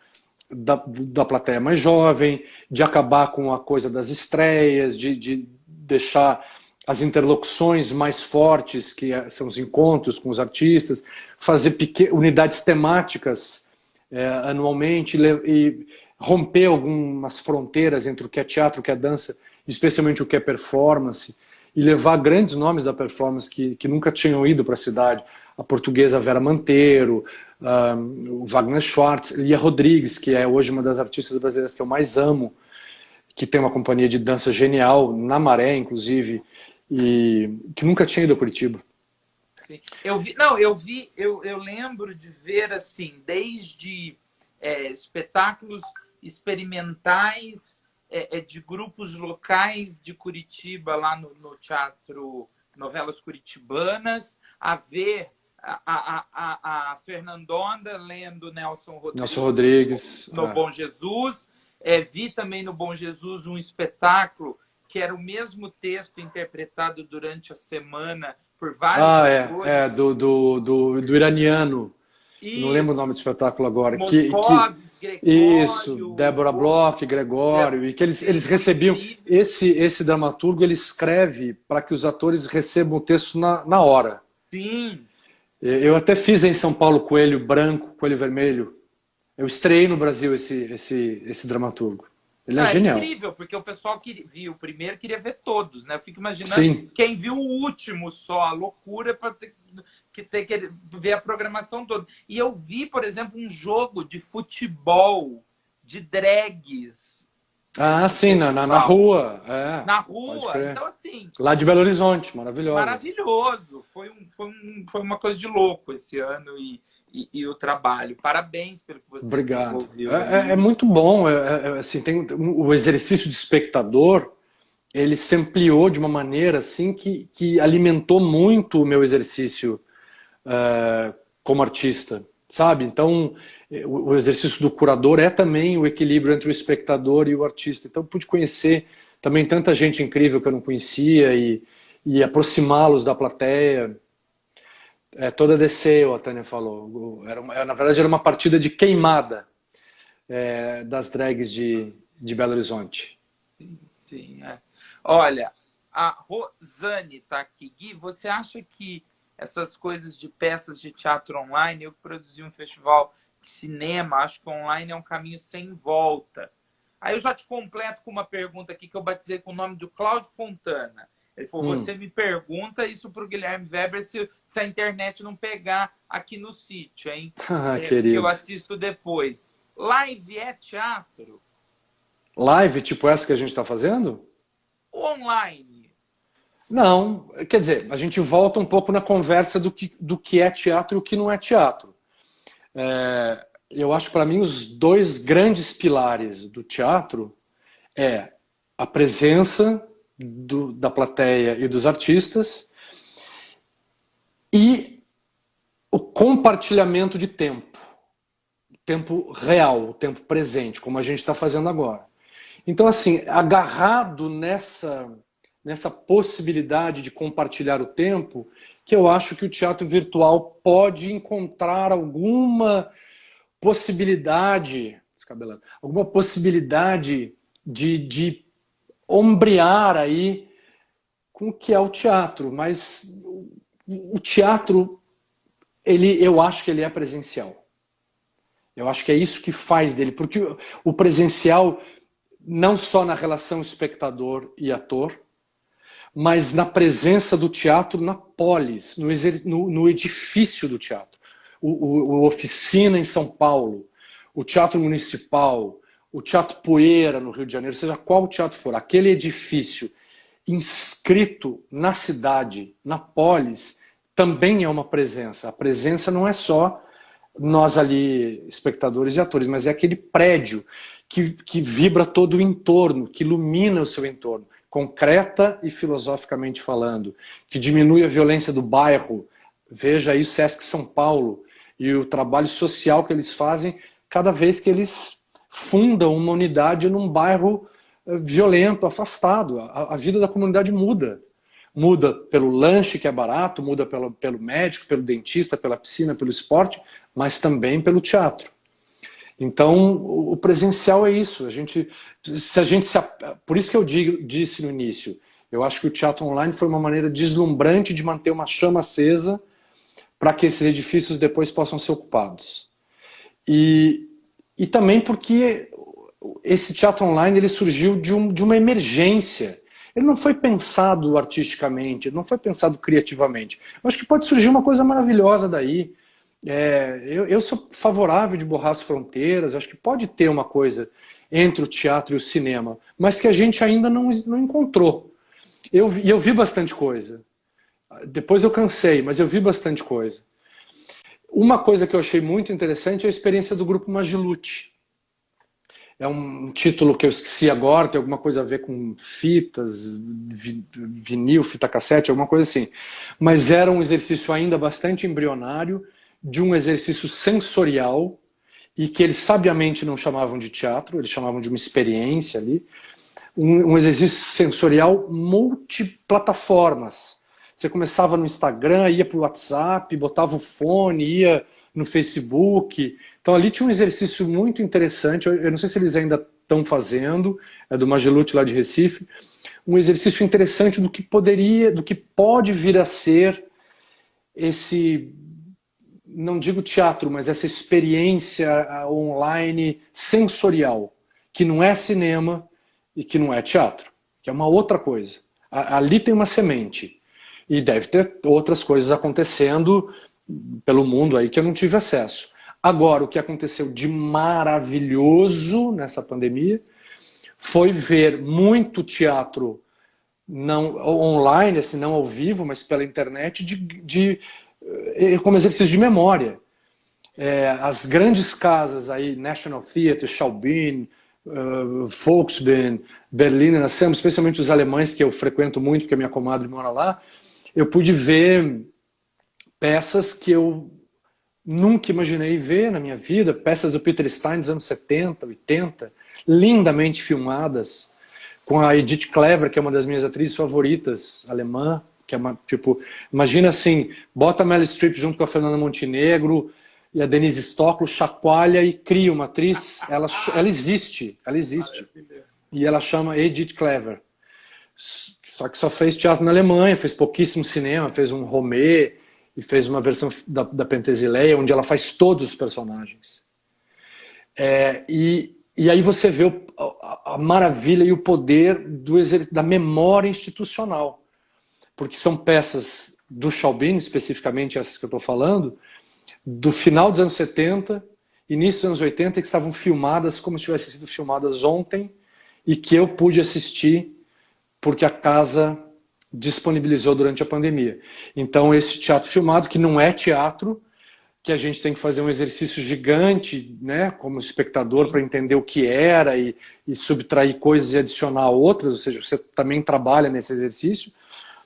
B: da plateia mais jovem, de acabar com a coisa das estreias, de deixar as interlocuções mais fortes, que são os encontros com os artistas, fazer unidades temáticas anualmente e romper algumas fronteiras entre o que é teatro, o que é dança, especialmente o que é performance, e levar grandes nomes da performance que nunca tinham ido para a cidade. A portuguesa Vera Manteiro, o Wagner Schwartz, Lia Rodrigues, que é hoje uma das artistas brasileiras que eu mais amo, que tem uma companhia de dança genial, na Maré, inclusive, e que nunca tinha ido a Curitiba.
A: Sim. Eu lembro de ver, assim, desde espetáculos experimentais de grupos locais de Curitiba, lá no Teatro Novelas Curitibanas, a ver a Fernandona lendo Nelson
B: Rodrigues
A: no Bom Jesus. Vi também no Bom Jesus um espetáculo que era o mesmo texto interpretado durante a semana por vários atores.
B: Do iraniano.
A: Isso.
B: Não lembro o nome do espetáculo agora.
A: Moscovis, Gregório.
B: Isso, Débora Bloch, Gregório. E que eles recebiam. Esse dramaturgo ele escreve para que os atores recebam o texto na hora.
A: Sim.
B: Eu até fiz em São Paulo Coelho Branco, Coelho Vermelho. Eu estreiei no Brasil esse dramaturgo. Ele é genial.
A: É incrível, porque o pessoal que viu o primeiro queria ver todos, né? Eu fico imaginando
B: Sim.
A: Quem viu o último só, a loucura para ter que ver a programação toda. E eu vi, por exemplo, um jogo de futebol, de drags.
B: Ah, sim, na rua.
A: Na rua. Então, assim...
B: Lá de Belo Horizonte, maravilhoso.
A: Maravilhoso. Foi uma coisa de louco esse ano e o trabalho. Parabéns pelo que você desenvolveu.
B: É muito bom. Assim, tem o exercício de espectador ele se ampliou de uma maneira assim que alimentou muito o meu exercício como artista, sabe? Então, o exercício do curador é também o equilíbrio entre o espectador e o artista. Então, eu pude conhecer também tanta gente incrível que eu não conhecia e aproximá-los da plateia. Toda desceu, a Tânia falou. Na verdade, era uma partida de queimada das drags de Belo Horizonte.
A: Sim, é. Olha, a Rosane tá aqui. Gui, você acha que essas coisas de peças de teatro online, eu que produzi um festival de cinema, acho que online é um caminho sem volta. Aí eu já te completo com uma pergunta aqui que eu batizei com o nome do Cláudio Fontana. Ele falou, você me pergunta isso para o Guilherme Weber se a internet não pegar aqui no sítio, hein?
B: Querido.
A: Que eu assisto depois. Live é teatro?
B: Live, tipo essa que a gente está fazendo?
A: Online?
B: Não, quer dizer, a gente volta um pouco na conversa do que é teatro e o que não é teatro. Eu acho que para mim os dois grandes pilares do teatro é a presença da plateia e dos artistas e o compartilhamento de tempo. Tempo real, o tempo presente, como a gente está fazendo agora. Então, assim, agarrado nessa possibilidade de compartilhar o tempo, que eu acho que o teatro virtual pode encontrar alguma possibilidade, de ombrear aí com o que é o teatro. Mas o teatro, eu acho que ele é presencial. Eu acho que é isso que faz dele, porque o presencial, não só na relação espectador e ator, mas na presença do teatro na polis, no edifício do teatro. O Oficina em São Paulo, o Teatro Municipal, o Teatro Poeira no Rio de Janeiro, seja qual teatro for, aquele edifício inscrito na cidade, na polis, também é uma presença. A presença não é só nós ali, espectadores e atores, mas é aquele prédio que vibra todo o entorno, que ilumina o seu entorno, concreta e filosoficamente falando, que diminui a violência do bairro. Veja aí o Sesc São Paulo e o trabalho social que eles fazem cada vez que eles fundam uma unidade num bairro violento, afastado. A vida da comunidade muda. Muda pelo lanche que é barato, muda pelo médico, pelo dentista, pela piscina, pelo esporte, mas também pelo teatro. Então, o presencial é isso. Por isso que eu disse no início, eu acho que o teatro online foi uma maneira deslumbrante de manter uma chama acesa para que esses edifícios depois possam ser ocupados. E também porque esse teatro online ele surgiu de uma emergência. Ele não foi pensado artisticamente, ele não foi pensado criativamente. Eu acho que pode surgir uma coisa maravilhosa daí. Eu sou favorável de borrar as fronteiras, acho que pode ter uma coisa entre o teatro e o cinema, mas que a gente ainda não encontrou. Eu vi bastante coisa. Depois eu cansei, mas eu vi bastante coisa. Uma coisa que eu achei muito interessante é a experiência do grupo Magilute. É um título que eu esqueci agora, tem alguma coisa a ver com fitas, vinil, fita cassete, alguma coisa assim. Mas era um exercício ainda bastante embrionário, de um exercício sensorial, e que eles sabiamente não chamavam de teatro, eles chamavam de uma experiência ali. Um exercício sensorial multiplataformas. Você começava no Instagram, ia para o WhatsApp, botava o fone, ia no Facebook. Então ali tinha um exercício muito interessante, eu não sei se eles ainda estão fazendo, é do Magilute lá de Recife, um exercício interessante do que pode vir a ser esse, não digo teatro, mas essa experiência online sensorial, que não é cinema e que não é teatro, que é uma outra coisa. Ali tem uma semente, e deve ter outras coisas acontecendo pelo mundo aí que eu não tive acesso. Agora, o que aconteceu de maravilhoso nessa pandemia foi ver muito teatro não online, assim, não ao vivo, mas pela internet, como exercício de memória. As grandes casas aí, National Theatre, Schaubühne, Volksbühne, Berliner Ensemble, especialmente os alemães que eu frequento muito, porque a minha comadre mora lá, eu pude ver peças que eu nunca imaginei ver na minha vida, peças do Peter Stein dos anos 70, 80, lindamente filmadas, com a Edith Clever, que é uma das minhas atrizes favoritas, alemã, que é uma, tipo, imagina assim, bota a Meryl Streep junto com a Fernanda Montenegro e a Denise Stoclo, chacoalha e cria uma atriz, ela existe, ela existe. E ela chama Edith Clever. Só que só fez teatro na Alemanha, fez pouquíssimo cinema, fez um Romê e fez uma versão da Penthesilea, onde ela faz todos os personagens. E aí você vê a maravilha e o poder da memória institucional. Porque são peças do Schaubine, especificamente essas que eu estou falando, do final dos anos 70, início dos anos 80, que estavam filmadas como se tivessem sido filmadas ontem e que eu pude assistir porque a casa disponibilizou durante a pandemia. Então esse teatro filmado, que não é teatro, que a gente tem que fazer um exercício gigante, né, como espectador, para entender o que era e subtrair coisas e adicionar outras, ou seja, você também trabalha nesse exercício.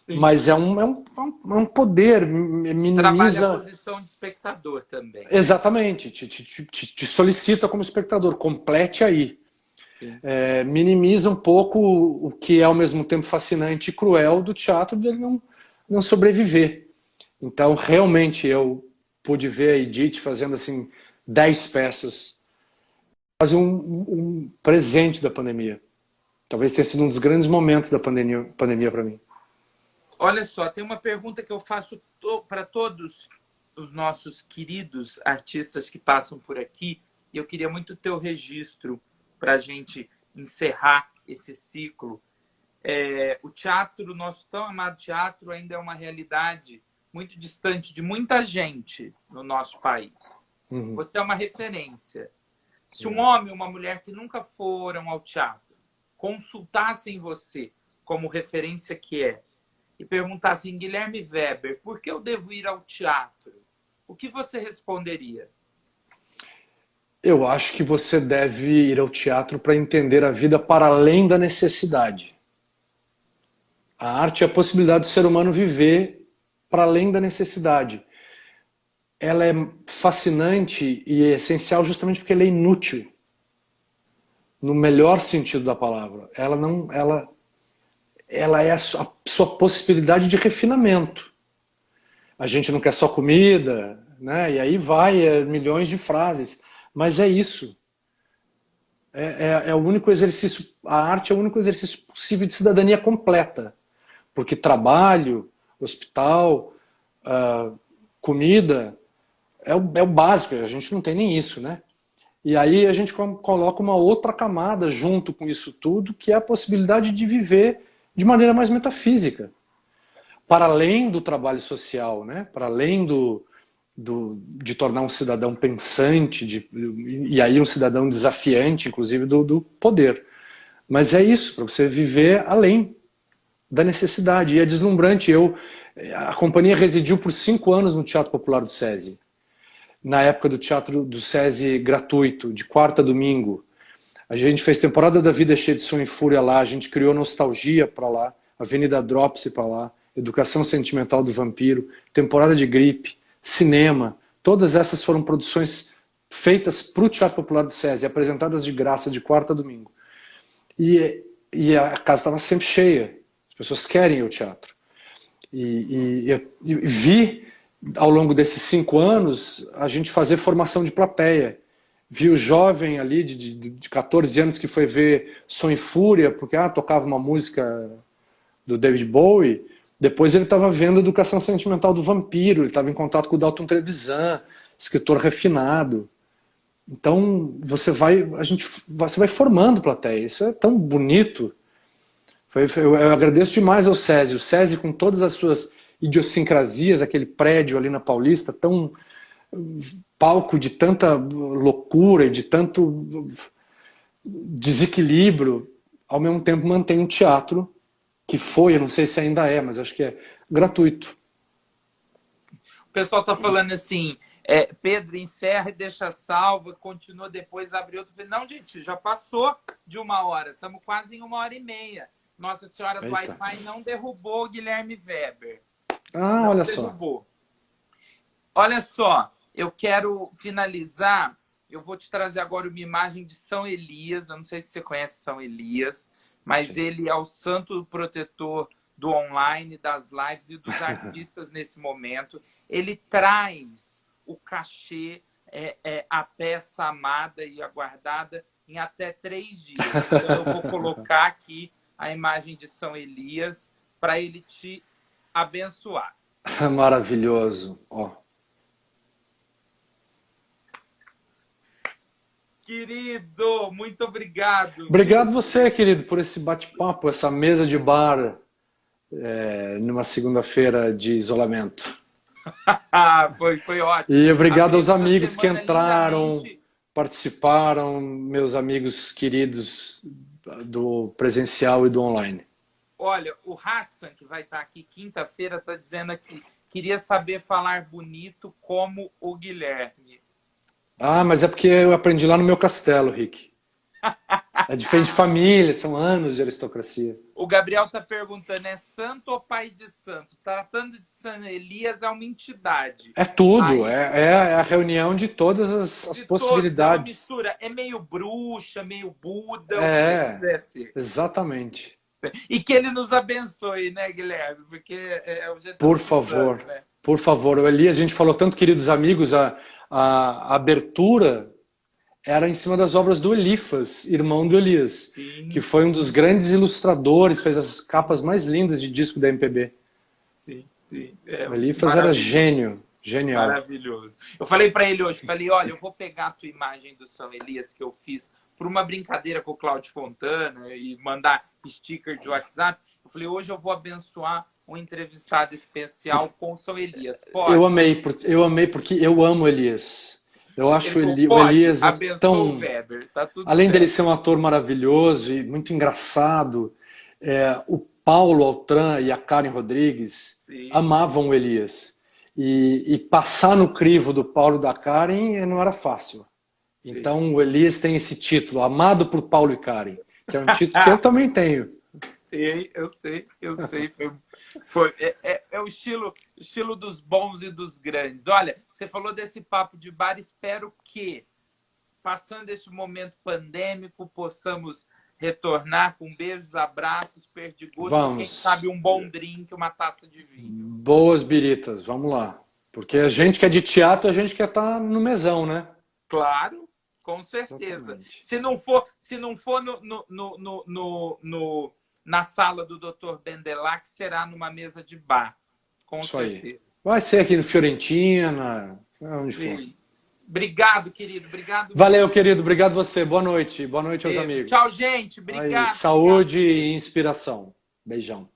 B: Sim. Mas é um poder, minimiza...
A: Trabalha a posição de espectador também.
B: Exatamente, te solicita como espectador, complete aí. Minimiza um pouco o que é ao mesmo tempo fascinante e cruel do teatro, de ele não sobreviver. Então, realmente, eu pude ver a Edith fazendo assim 10 peças, quase um presente da pandemia. Talvez tenha sido um dos grandes momentos da pandemia para mim.
A: Olha só, tem uma pergunta que eu faço para todos os nossos queridos artistas que passam por aqui, e eu queria muito ter o registro para a gente encerrar esse ciclo. O teatro, o nosso tão amado teatro, ainda é uma realidade muito distante de muita gente no nosso país. Uhum. Você é uma referência. Se um homem ou uma mulher que nunca foram ao teatro consultassem você como referência que é, e perguntassem, Guilherme Weber, por que eu devo ir ao teatro? O que você responderia?
B: Eu acho que você deve ir ao teatro para entender a vida para além da necessidade. A arte é a possibilidade do ser humano viver para além da necessidade. Ela é fascinante e é essencial justamente porque ela é inútil. No melhor sentido da palavra. Ela é a sua possibilidade de refinamento. A gente não quer só comida, né? E aí vai milhões de frases. Mas é isso. É o único exercício, a arte é o único exercício possível de cidadania completa. Porque trabalho, hospital, comida, é o básico, a gente não tem nem isso, né? E aí a gente coloca uma outra camada junto com isso tudo, que é a possibilidade de viver de maneira mais metafísica. Para além do trabalho social, né? Para além de tornar um cidadão pensante, e aí um cidadão desafiante, inclusive, do poder. Mas é isso, para você viver além da necessidade. E é deslumbrante. A companhia residiu por 5 anos no Teatro Popular do SESI. Na época do Teatro do SESI gratuito, de quarta a domingo. A gente fez Temporada da Vida Cheia de Sonho e Fúria lá, a gente criou Nostalgia para lá, Avenida Dropsy para lá, Educação Sentimental do Vampiro, Temporada de Gripe, Cinema. Todas essas foram produções feitas para o Teatro Popular do SESI, apresentadas de graça de quarta a domingo. E a casa estava sempre cheia, as pessoas querem ir ao teatro. E vi, ao longo desses 5 anos, a gente fazer formação de plateia. Vi o jovem ali de 14 anos que foi ver Sonho e Fúria, porque tocava uma música do David Bowie. Depois ele estava vendo Educação Sentimental do Vampiro, ele estava em contato com o Dalton Trevisan, escritor refinado. Então você vai formando plateia. Isso é tão bonito. Eu agradeço demais ao SESI. O SESI, com todas as suas idiosincrasias, aquele prédio ali na Paulista, tão palco de tanta loucura e de tanto desequilíbrio, ao mesmo tempo mantém um teatro que foi, eu não sei se ainda é, mas acho que é gratuito.
A: O pessoal está falando assim, Pedro, encerra e deixa salva, continua depois, abre outro. Não, gente, já passou de 1 hora, estamos quase em 1 hora e meia. Nossa Senhora do
B: Eita.
A: Wi-Fi não derrubou o Guilherme Weber.
B: Ah,
A: Não
B: olha só.
A: derrubou. Olha só, eu quero finalizar. Eu vou te trazer agora uma imagem de São Elias. Eu não sei se você conhece São Elias, mas
B: Sim.
A: ele é o santo protetor do online, das lives e dos artistas nesse momento. Ele traz o cachê, a peça amada e aguardada em até 3 dias. Então, eu vou colocar aqui a imagem de São Elias para ele te abençoar.
B: Maravilhoso. Ó.
A: Querido, muito obrigado.
B: Obrigado você, querido, por esse bate-papo, essa mesa de bar numa segunda-feira de isolamento.
A: Foi ótimo.
B: E obrigado aos
A: Abrimos a
B: amigos que
A: semana
B: entraram,
A: lindamente.
B: participaram, meus amigos queridos do presencial e do online.
A: Olha, o Hatsan, que vai estar aqui quinta-feira, está dizendo aqui, queria saber falar bonito como o Guilherme.
B: Ah, mas é porque eu aprendi lá no meu castelo, Rick. É diferente de família, são anos de aristocracia.
A: O Gabriel está perguntando, é santo ou pai de santo? Tratando de São Elias é uma entidade.
B: É tudo,
A: Aí,
B: é a reunião de todas as
A: de todos, é uma
B: possibilidades.
A: mistura. É meio bruxa, meio Buda, o que você
B: É,
A: quiser ser.
B: exatamente.
A: E que ele nos abençoe, né, Guilherme? Porque o jeito
B: Por
A: tá precisando,
B: favor,
A: né?
B: por favor. O Elias, a gente falou tanto, queridos amigos, a abertura era em cima das obras do Elifas, irmão do Elias,
A: Sim,
B: que foi um dos grandes ilustradores, fez as capas mais lindas de disco da MPB.
A: sim, sim. É
B: O Elifas era gênio, genial.
A: maravilhoso. Eu falei para ele hoje, falei, olha, eu vou pegar a tua imagem do São Elias que eu fiz por uma brincadeira com o Cláudio Fontana e mandar sticker de WhatsApp. Eu falei, hoje eu vou abençoar um entrevistado especial com o São Elias. Pode?
B: Eu amei porque eu amo o Elias. Eu acho
A: Ele falou,
B: o
A: pode,
B: Elias
A: abençoa o
B: tão...
A: Weber, tá tudo
B: Além dele
A: certo.
B: ser um ator maravilhoso e muito engraçado, o Paulo Altran e a Karen Rodrigues
A: Sim.
B: amavam o Elias. E passar no crivo do Paulo e da Karen não era fácil. Então o Elias tem esse título, amado por Paulo e Karen, que é um título que eu também tenho.
A: Sei, eu sei. É o estilo dos bons e dos grandes. Olha, você falou desse papo de bar, espero que, passando esse momento pandêmico, possamos retornar com beijos, abraços, perdigotos,
B: Vamos.
A: quem sabe um bom drink, uma taça de vinho.
B: Boas biritas, vamos lá. Porque a gente que é de teatro, a gente quer estar no mesão, né?
A: Claro, com certeza.
B: Exatamente.
A: Se não for na sala do Dr. Bendelac, será numa mesa de bar. Com
B: Isso
A: certeza.
B: aí. Vai ser aqui no Fiorentina, onde for.
A: Sim. Obrigado, querido. Obrigado.
B: Valeu, querido. Obrigado você. Boa noite. Boa noite aos
A: Beijo.
B: amigos.
A: Tchau, gente. Obrigado.
B: Aí, saúde
A: Obrigado.
B: e inspiração. Beijão.